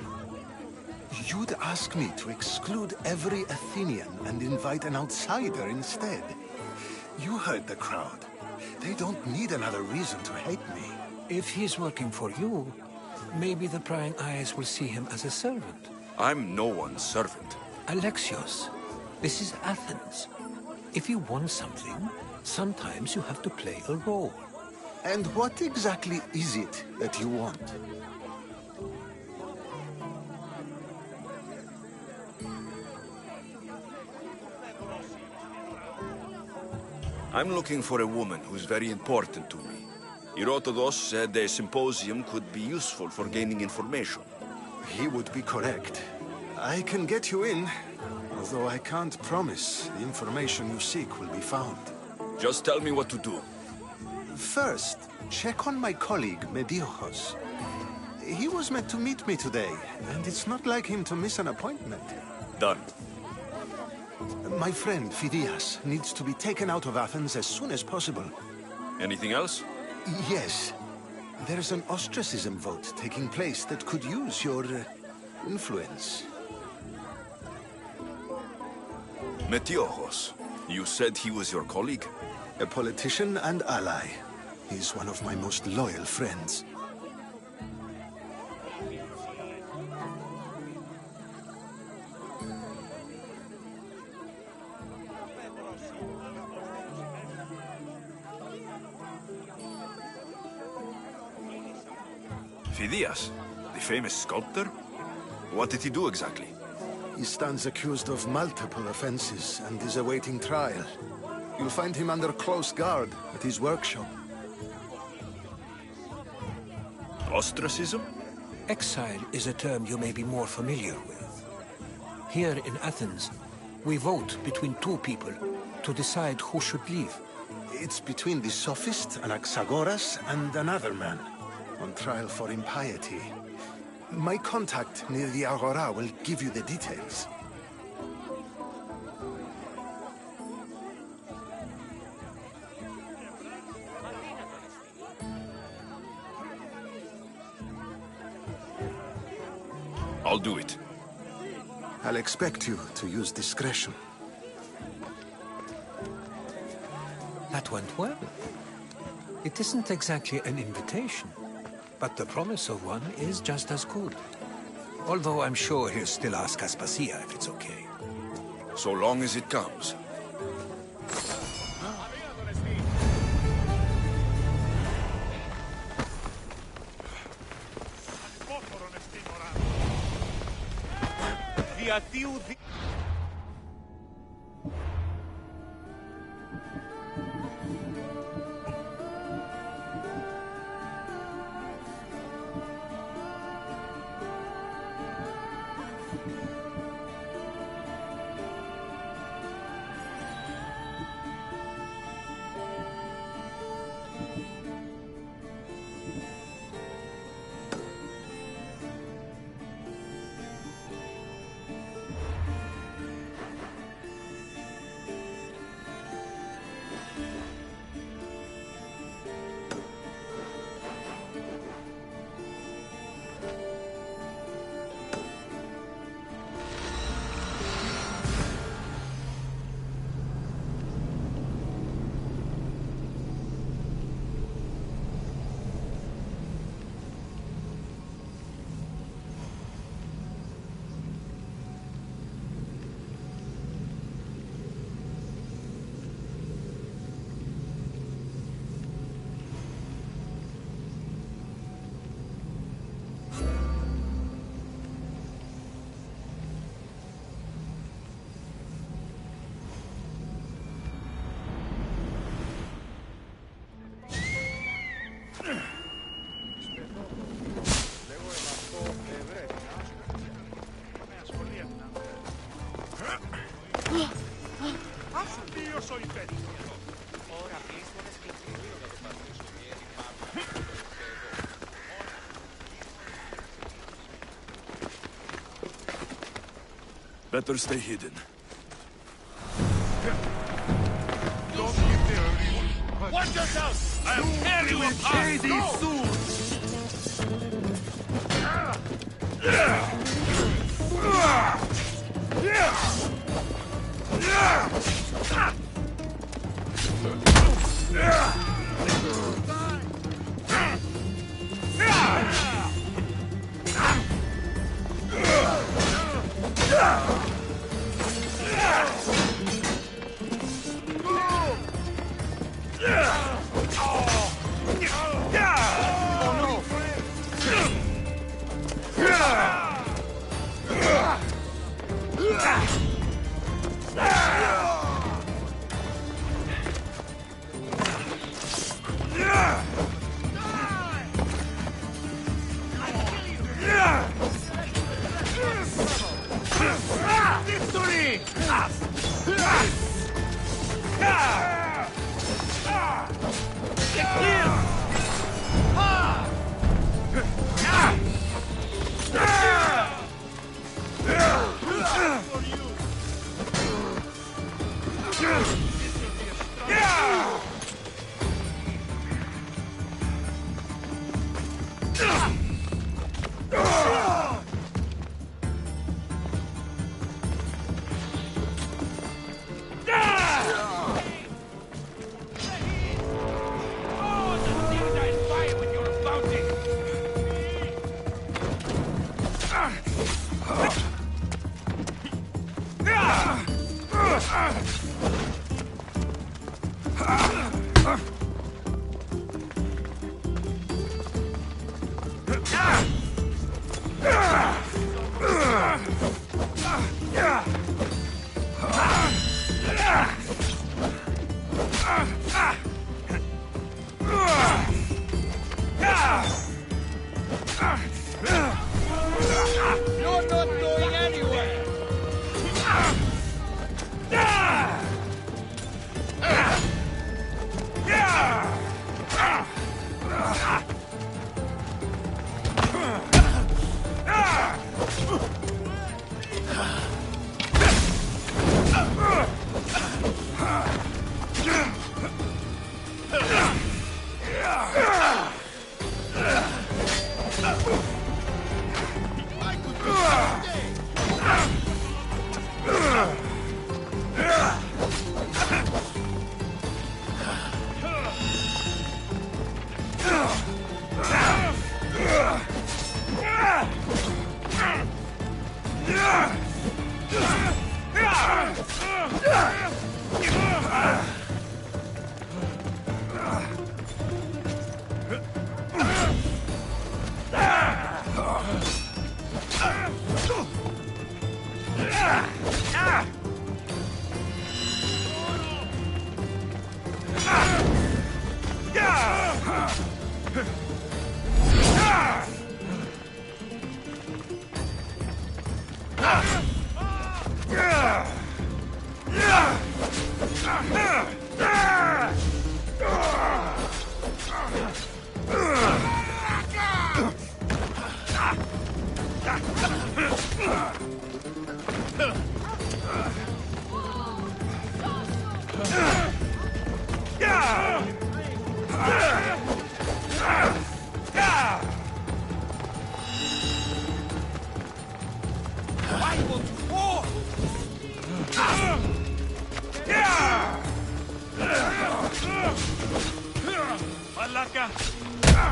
You'd ask me to exclude every Athenian and invite an outsider instead. You heard the crowd. They don't need another reason to hate me. If he's working for you, maybe the prying eyes will see him as a servant. I'm no one's servant. Alexios, this is Athens. If you want something, sometimes you have to play a role. And what exactly is it that you want? I'm looking for a woman who's very important to me. Herodotus said a symposium could be useful for gaining information. He would be correct. I can get you in, although I can't promise the information you seek will be found. Just tell me what to do. First, check on my colleague, Mediochos. He was meant to meet me today, and it's not like him to miss an appointment. Done. My friend, Phidias, needs to be taken out of Athens as soon as possible. Anything else? Yes. There's an ostracism vote taking place that could use your influence. Metiochos. You said he was your colleague? A politician and ally. He's one of my most loyal friends. Phidias, the famous sculptor? What did he do exactly? He stands accused of multiple offenses and is awaiting trial. You'll find him under close guard at his workshop. Ostracism? Exile is a term you may be more familiar with. Here in Athens, we vote between two people to decide who should leave. It's between the sophist Anaxagoras and another man, on trial for impiety. My contact near the Agora will give you the details. I'll do it. I'll expect you to use discretion. That went well. It isn't exactly an invitation, but the promise of one is just as good. Although I'm sure he'll still ask Aspasia if it's okay. So long as it comes. Better stay hidden. Don't get there. Watch yourself! I'll tear you apart! Go!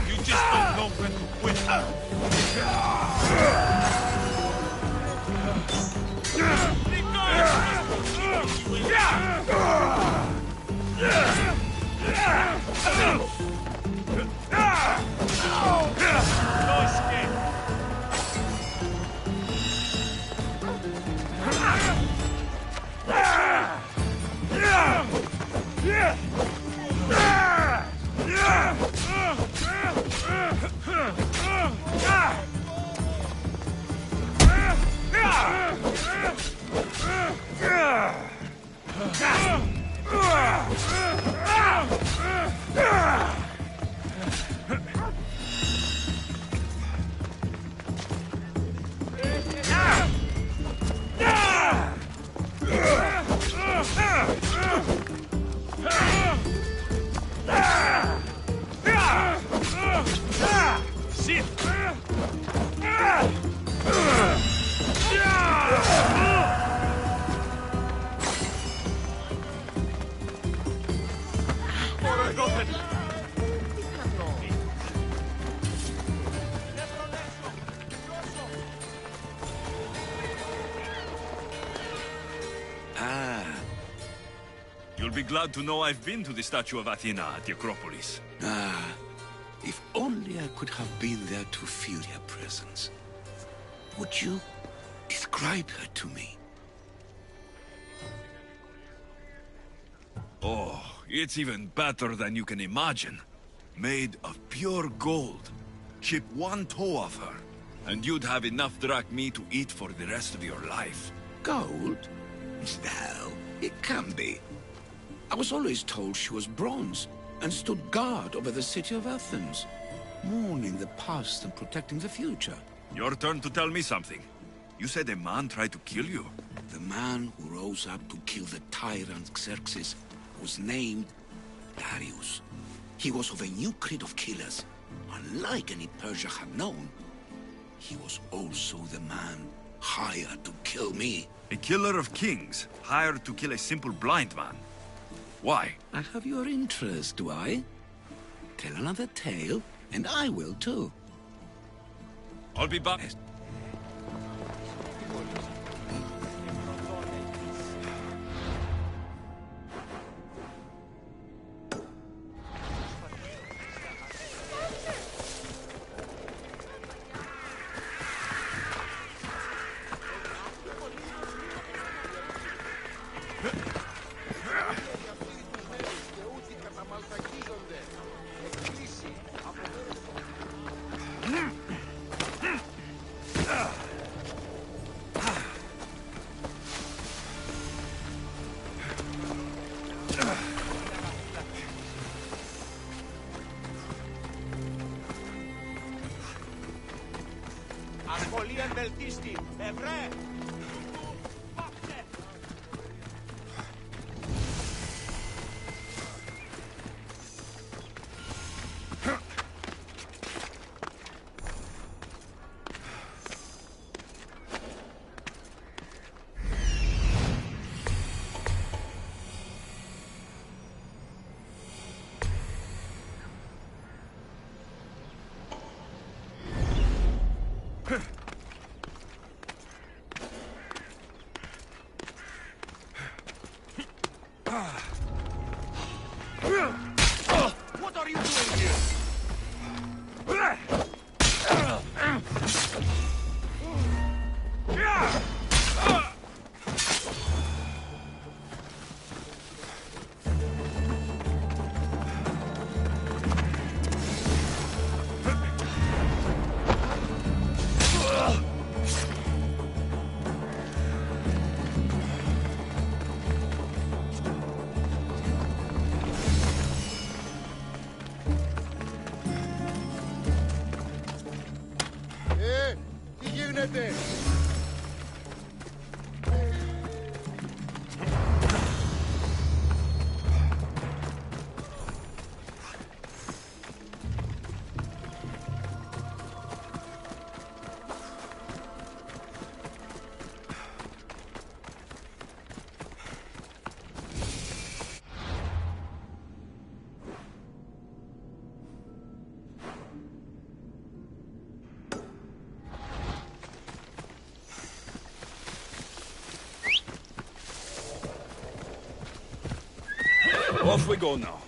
You just don't know when to quit. No escape. You'll be glad to know I've been to the statue of Athena at the Acropolis. Ah, if only I could have been there to feel her presence. Would you describe her to me? Oh, it's even better than you can imagine. Made of pure gold. Chip one toe off her, and you'd have enough drac meat to eat for the rest of your life. Gold? No, it can be. I was always told she was bronze and stood guard over the city of Athens, mourning the past and protecting the future. Your turn to tell me something. You said a man tried to kill you? The man who rose up to kill the tyrant Xerxes was named Darius. He was of a new creed of killers, unlike any Persia had known. He was also the man hired to kill me. A killer of kings, hired to kill a simple blind man. Why? I have your interest, do I? Tell another tale, and I will too. I'll be back. Ασχολίαν βελτίστη, ευρέ! What are you doing here? Τι γίνεται? Off we go now.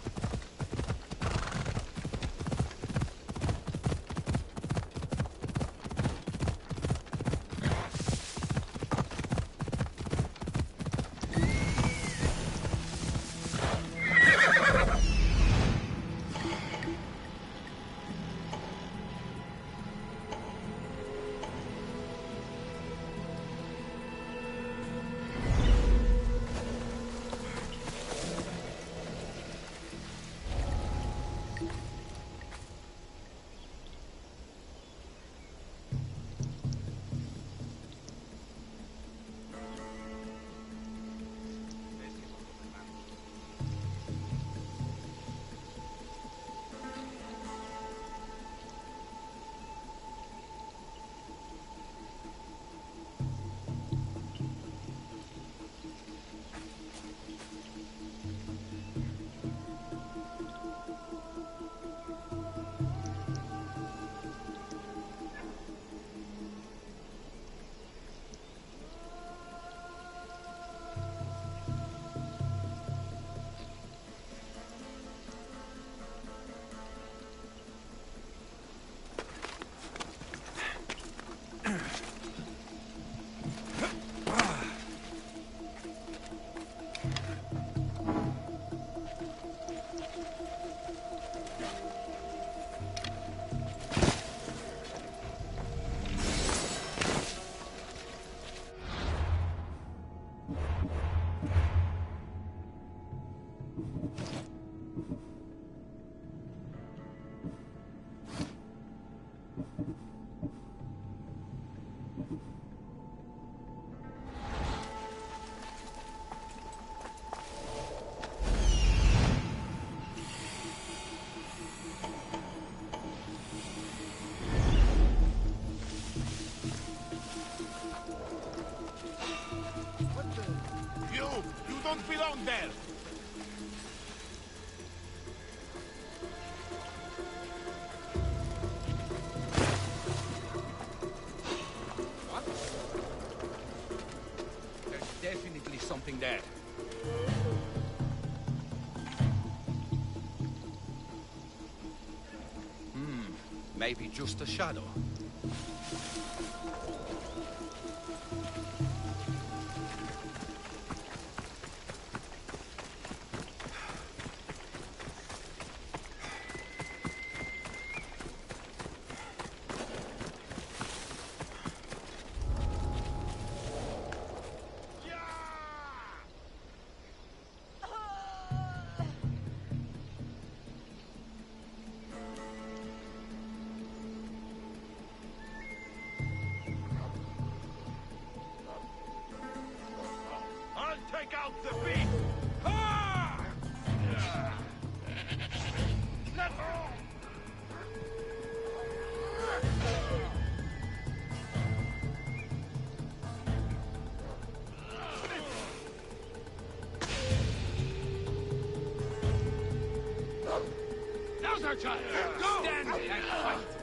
don't belong there! What? There's definitely something there. Maybe just a shadow. Take out the beast! Ah! Let's go! Now's our chance! Go! Stand and fight!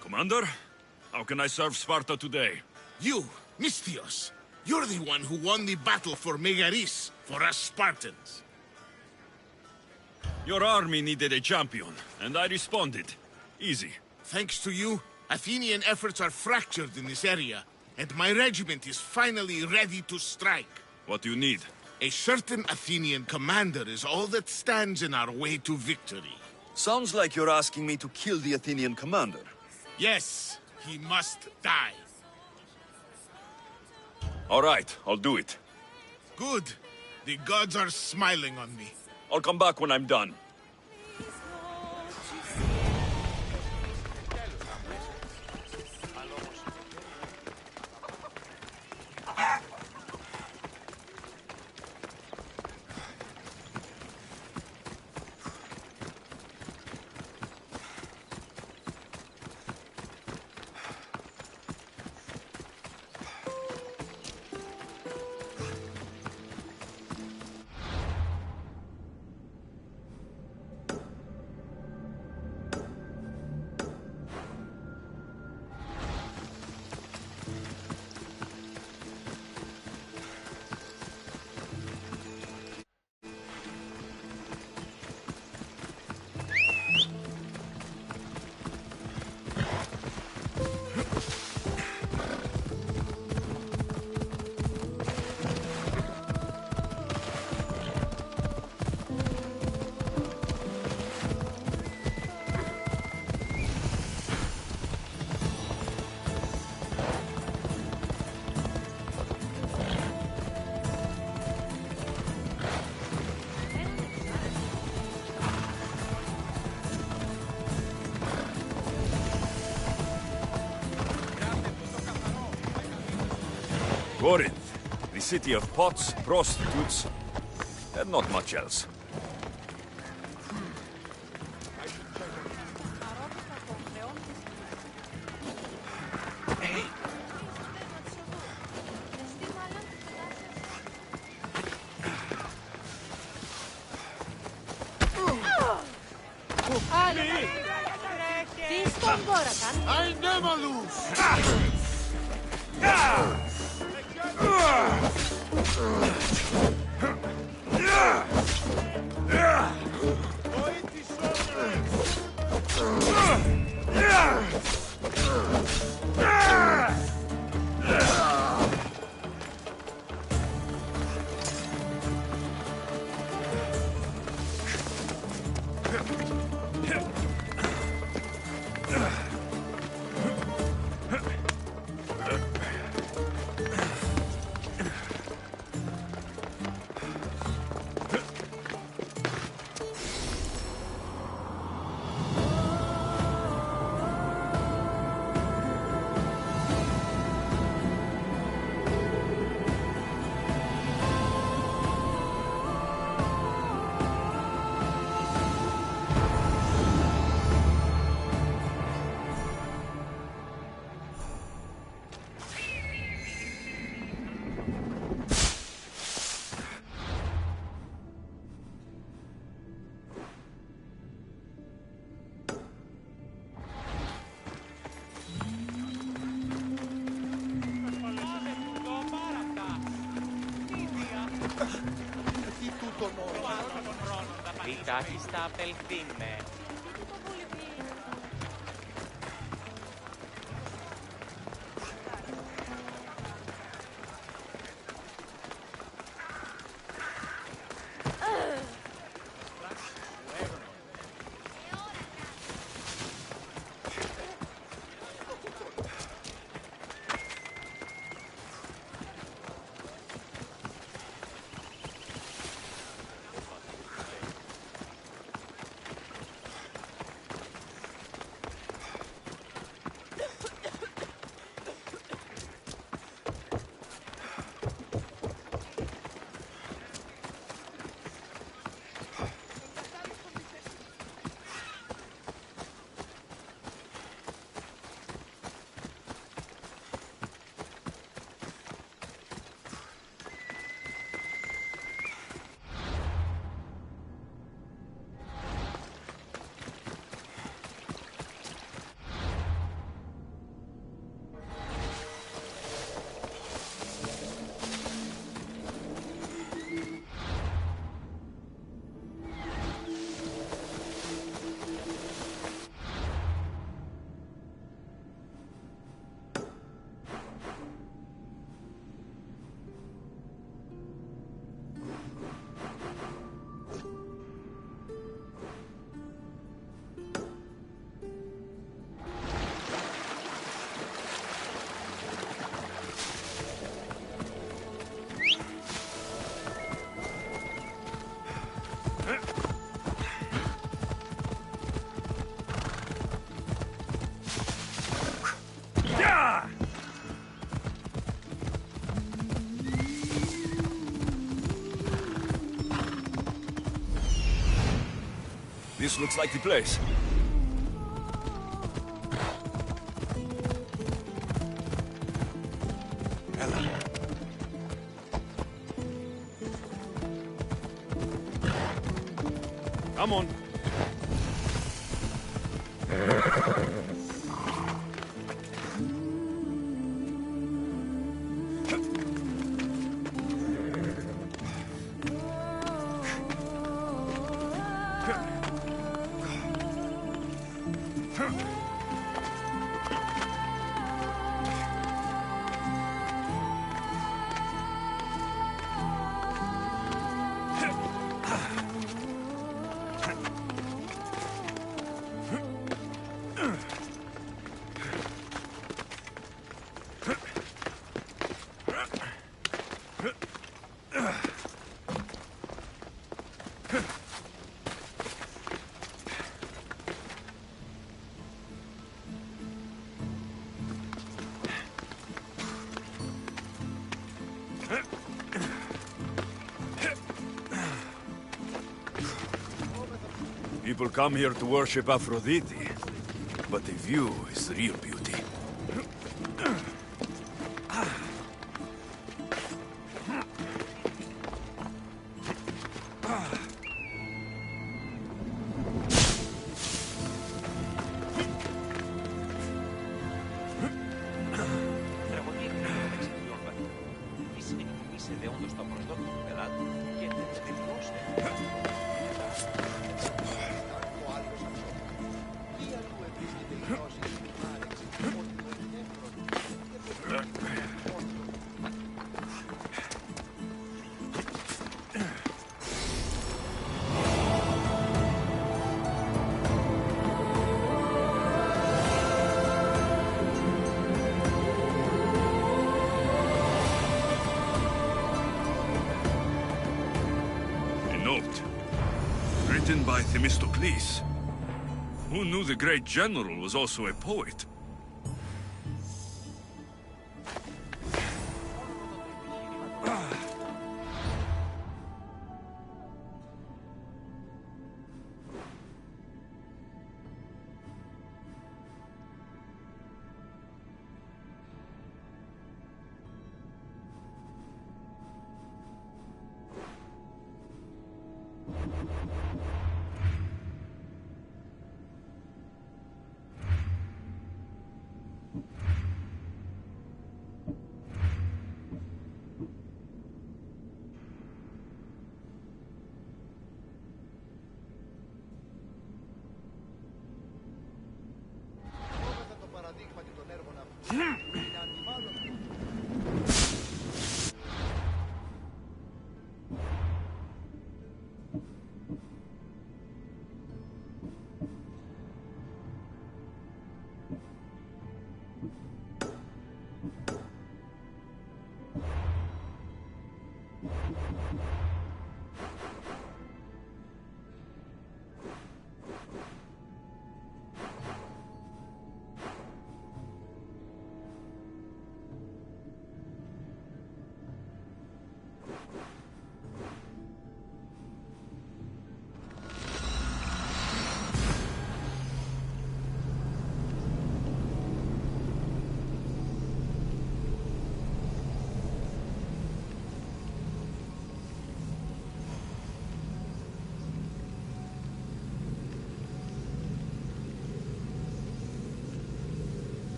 Commander, how can I serve Sparta today? You, Misthios. You're the one who won the battle for Megaris, for us Spartans. Your army needed a champion, and I responded. Easy. Thanks to you, Athenian efforts are fractured in this area, and my regiment is finally ready to strike. What do you need? A certain Athenian commander is all that stands in our way to victory. Sounds like you're asking me to kill the Athenian commander. Yes, he must die. All right, I'll do it. Good. The gods are smiling on me. I'll come back when I'm done. Corinth, the city of pots, prostitutes, and not much else. I'll never lose! Στα απελθύνε. This looks like the place. Come on. People come here to worship Aphrodite, but the view is the real beauty. Written by Themistocles. Who knew the great general was also a poet?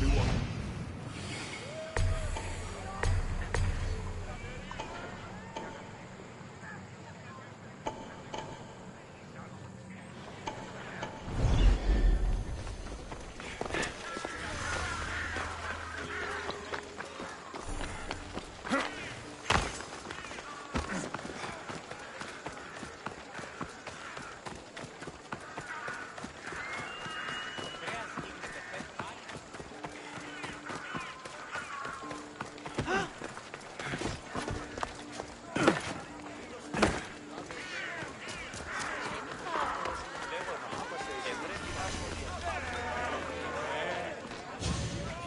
everyone.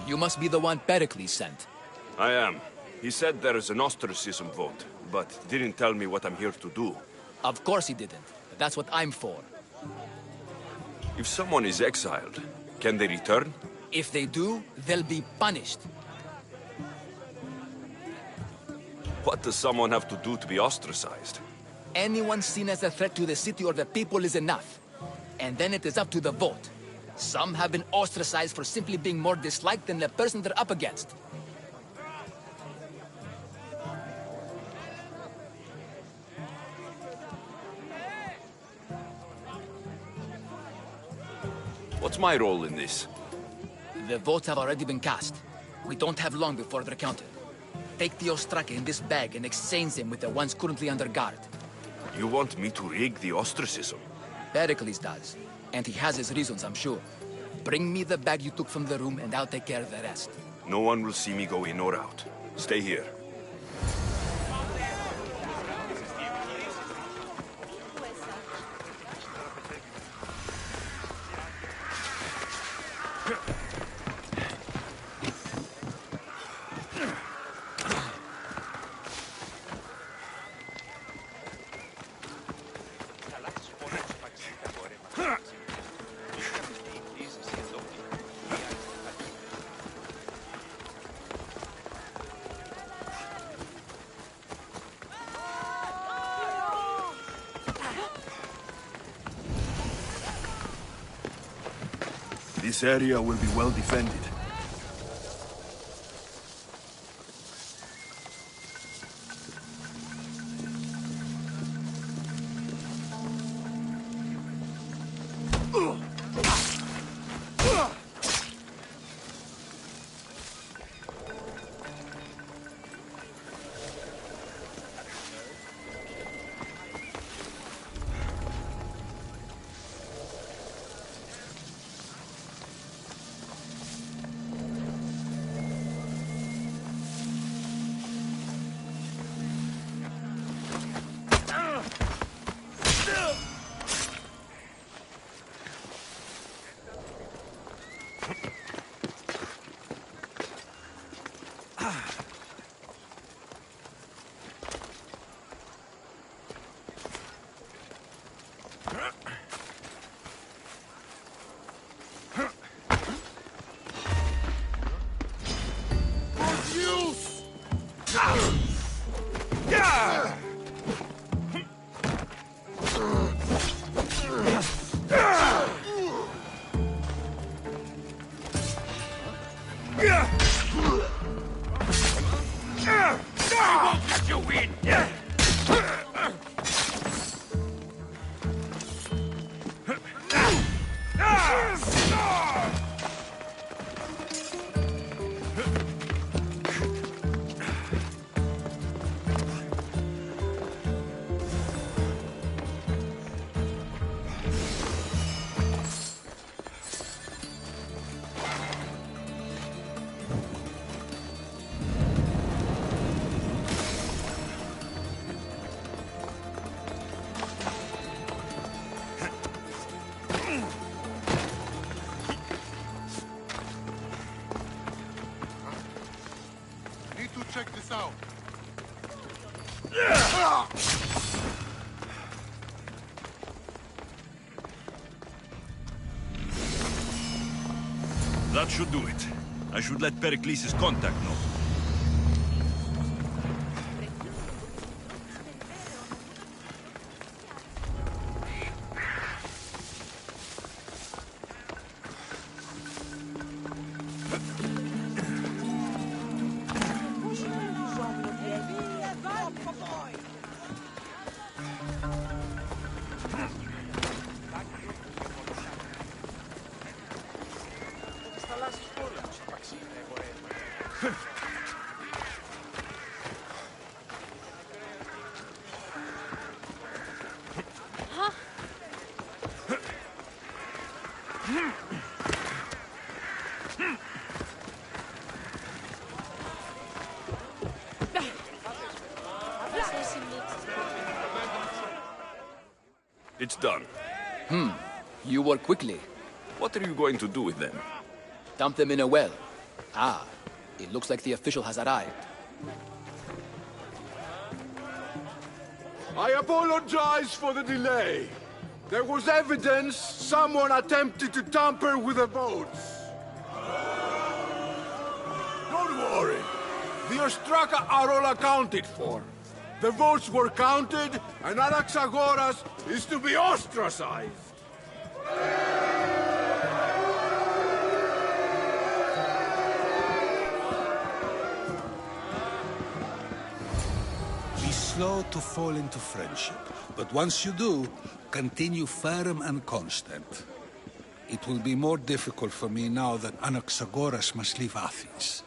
You must be the one Pericles sent. I am. He said there is an ostracism vote, but didn't tell me what I'm here to do. Of course he didn't. That's what I'm for. If someone is exiled, can they return? If they do, they'll be punished. What does someone have to do to be ostracized? Anyone seen as a threat to the city or the people is enough. And then it is up to the vote. Some have been ostracized for simply being more disliked than the person they're up against. What's my role in this? The votes have already been cast. We don't have long before they're counted. Take the Ostraka in this bag and exchange them with the ones currently under guard. You want me to rig the ostracism? Pericles does. And he has his reasons, I'm sure. Bring me the bag you took from the room and I'll take care of the rest. No one will see me go in or out. Stay here. This area will be well defended. Check this out. That should do it. I should let Pericles' contact know. It's done. You work quickly. What are you going to do with them? Dump them in a well. Ah, it looks like the official has arrived. I apologize for the delay. There was evidence someone attempted to tamper with the votes. Don't worry. The Ostraka are all accounted for. The votes were counted, and Anaxagoras is to be ostracized. Be slow to fall into friendship, but once you do, continue firm and constant. It will be more difficult for me now that Anaxagoras must leave Athens.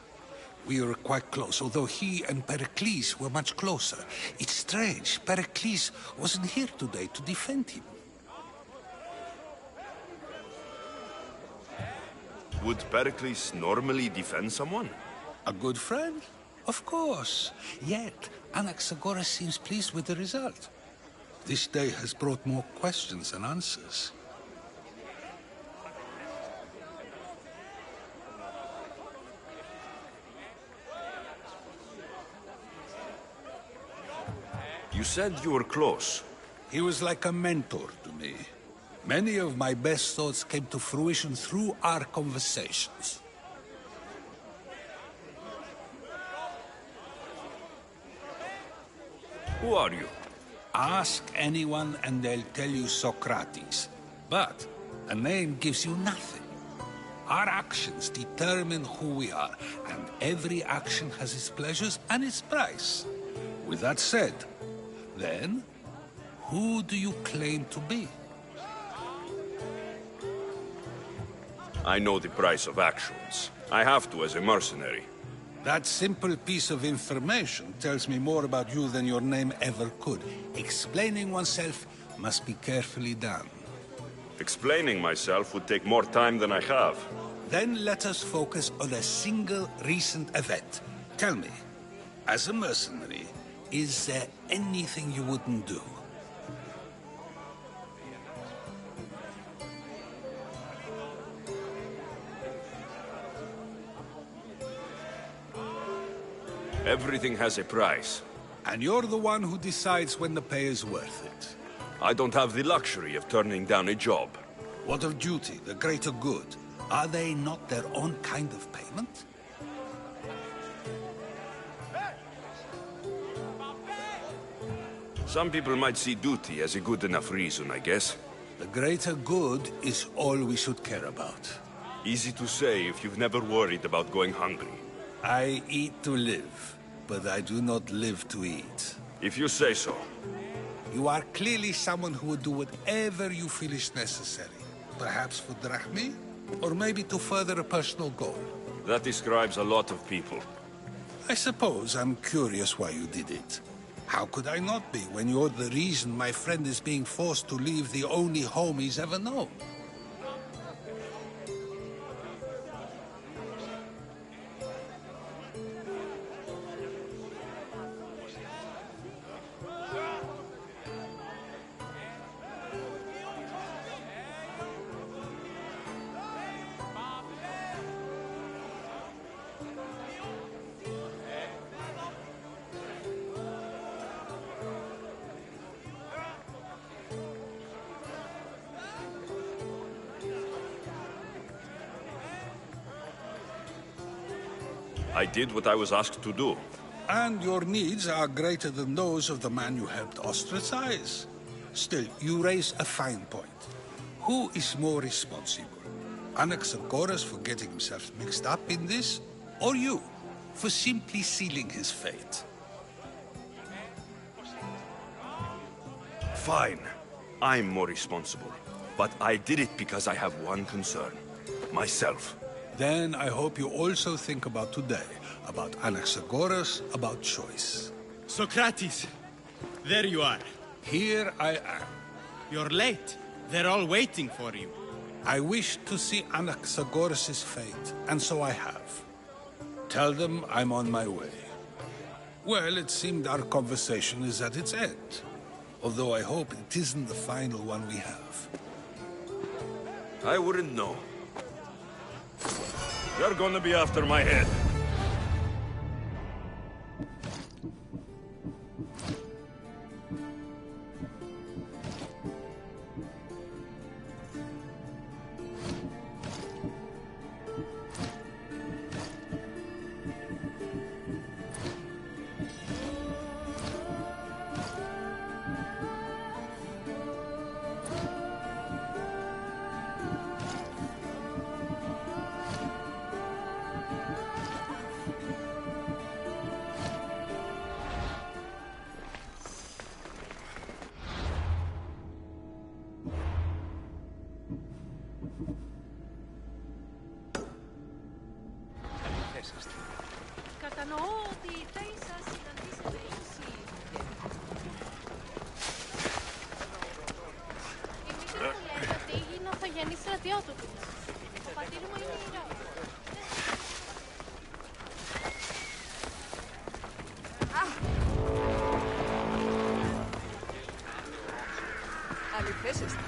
We were quite close, although he and Pericles were much closer. It's strange, Pericles wasn't here today to defend him. Would Pericles normally defend someone? A good friend? Of course. Yet, Anaxagoras seems pleased with the result. This day has brought more questions than answers. You said you were close. He was like a mentor to me. Many of my best thoughts came to fruition through our conversations. Who are you? Ask anyone and they'll tell you Socrates. But a name gives you nothing. Our actions determine who we are, and every action has its pleasures and its price. With that said, then, who do you claim to be? I know the price of actions. I have to as a mercenary. That simple piece of information tells me more about you than your name ever could. Explaining oneself must be carefully done. Explaining myself would take more time than I have. Then let us focus on a single recent event. Tell me, as a mercenary, is there anything you wouldn't do? Everything has a price. And you're the one who decides when the pay is worth it. I don't have the luxury of turning down a job. What of duty, the greater good? Are they not their own kind of payment? Some people might see duty as a good enough reason, I guess. The greater good is all we should care about. Easy to say if you've never worried about going hungry. I eat to live, but I do not live to eat. If you say so. You are clearly someone who would do whatever you feel is necessary. Perhaps for drachmi, or maybe to further a personal goal. That describes a lot of people. I suppose I'm curious why you did it. How could I not be when you're the reason my friend is being forced to leave the only home he's ever known? I did what I was asked to do. And your needs are greater than those of the man you helped ostracize. Still, you raise a fine point. Who is more responsible? Anaxagoras for getting himself mixed up in this? Or you, for simply sealing his fate? Fine. I'm more responsible. But I did it because I have one concern. Myself. Then I hope you also think about today, about Anaxagoras, about choice. Socrates! There you are. Here I am. You're late. They're all waiting for you. I wish to see Anaxagoras' fate, and so I have. Tell them I'm on my way. Well, it seemed our conversation is at its end. Although I hope it isn't the final one we have. I wouldn't know. They're gonna be after my head. Κατανοώ ότι θα ήσασταν συναντήσετε ίσοι. Η μήτρη μου λέει ότι έγινε ο Θαγενής στρατιώτος. Ο πατήρ μου είναι ηρώας. Αληθές είστε.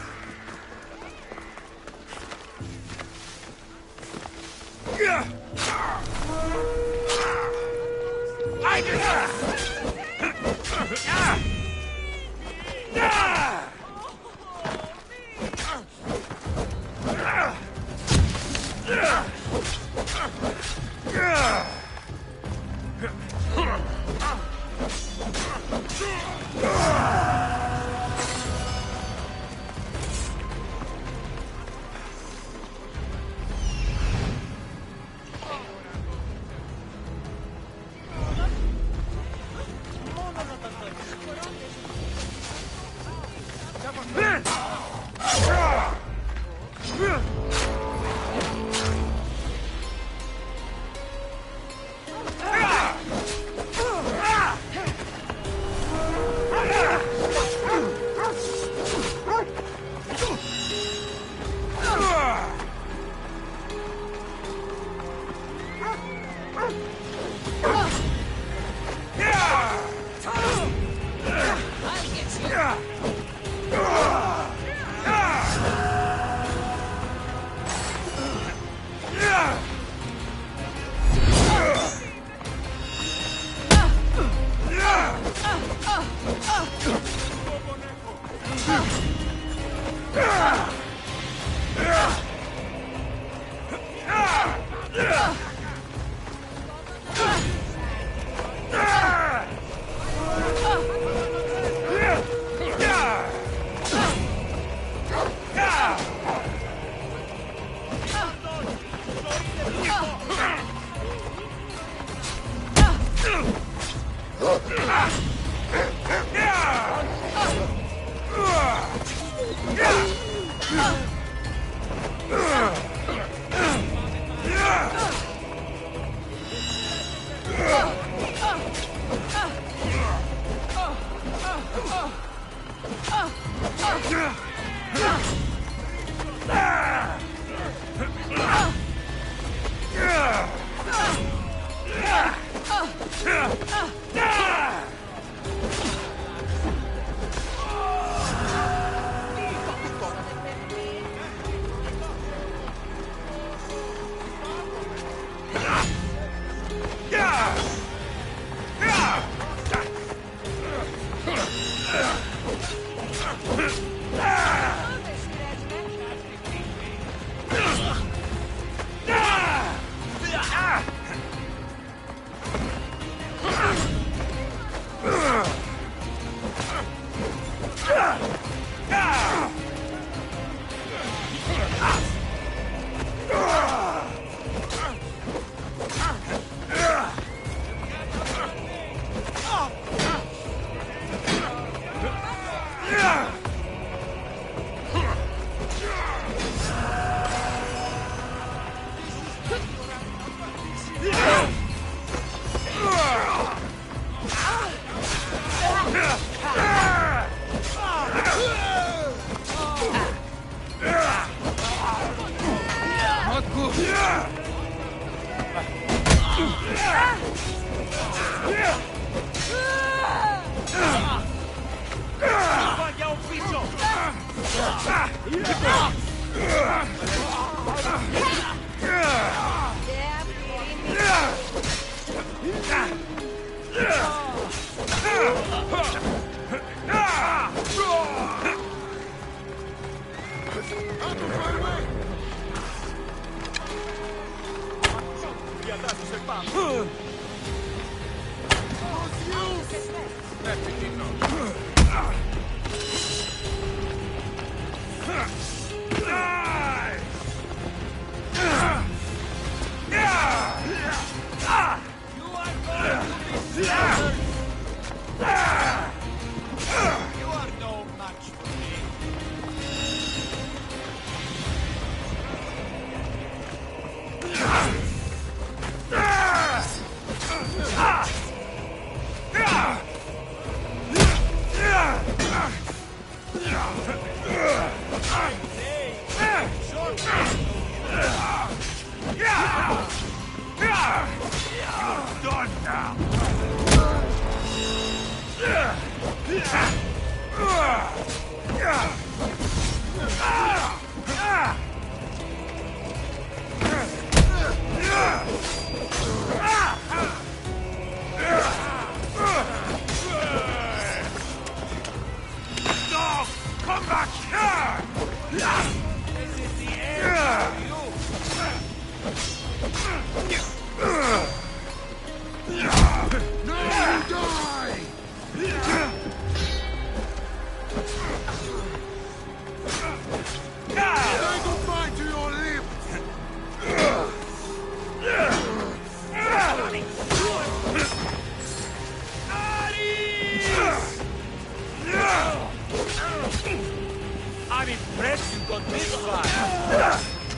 I'm impressed you got this far.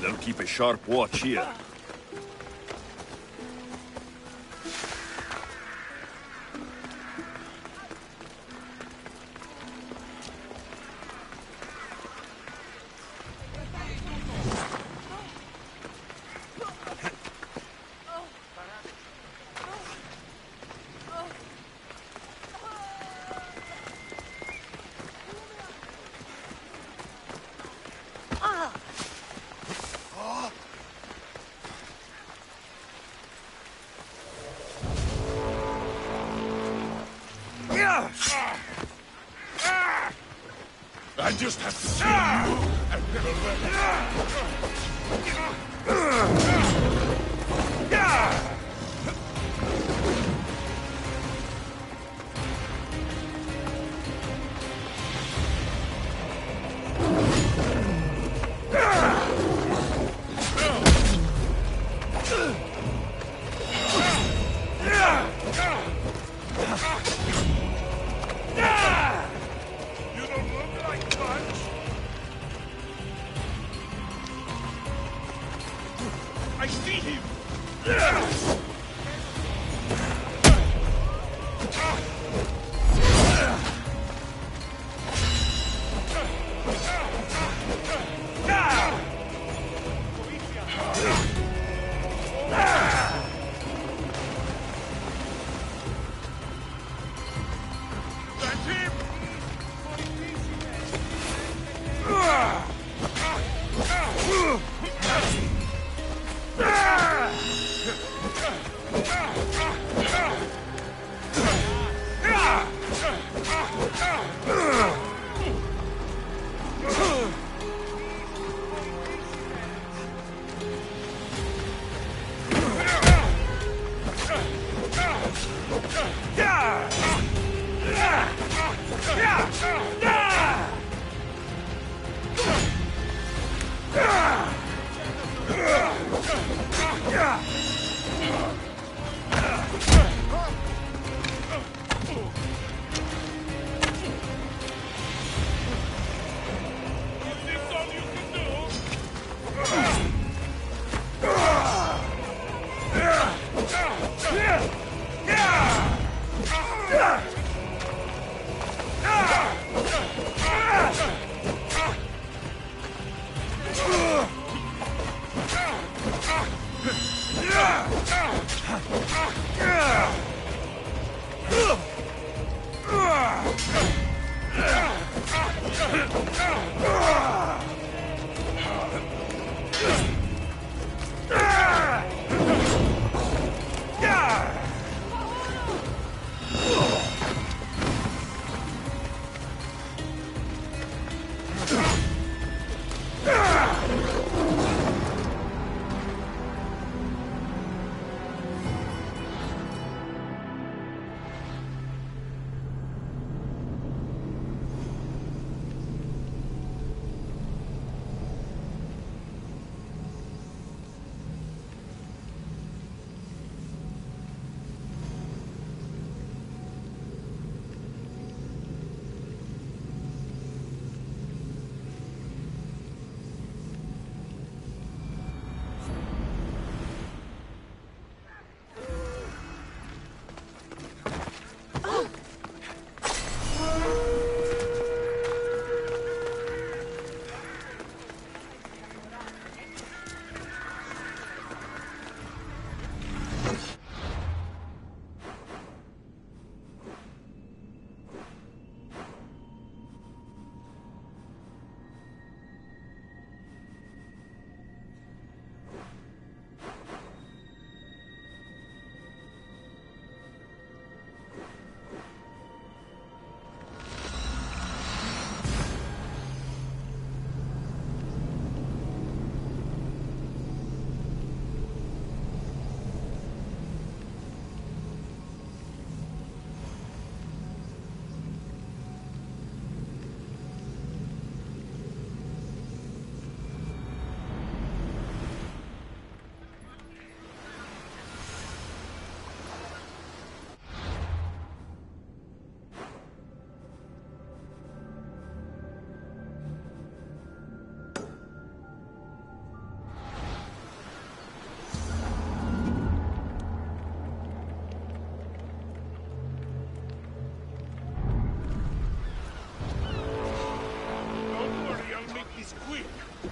They'll keep a sharp watch here. just have to kill you and never I see him! That's him!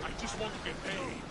I just want to get paid.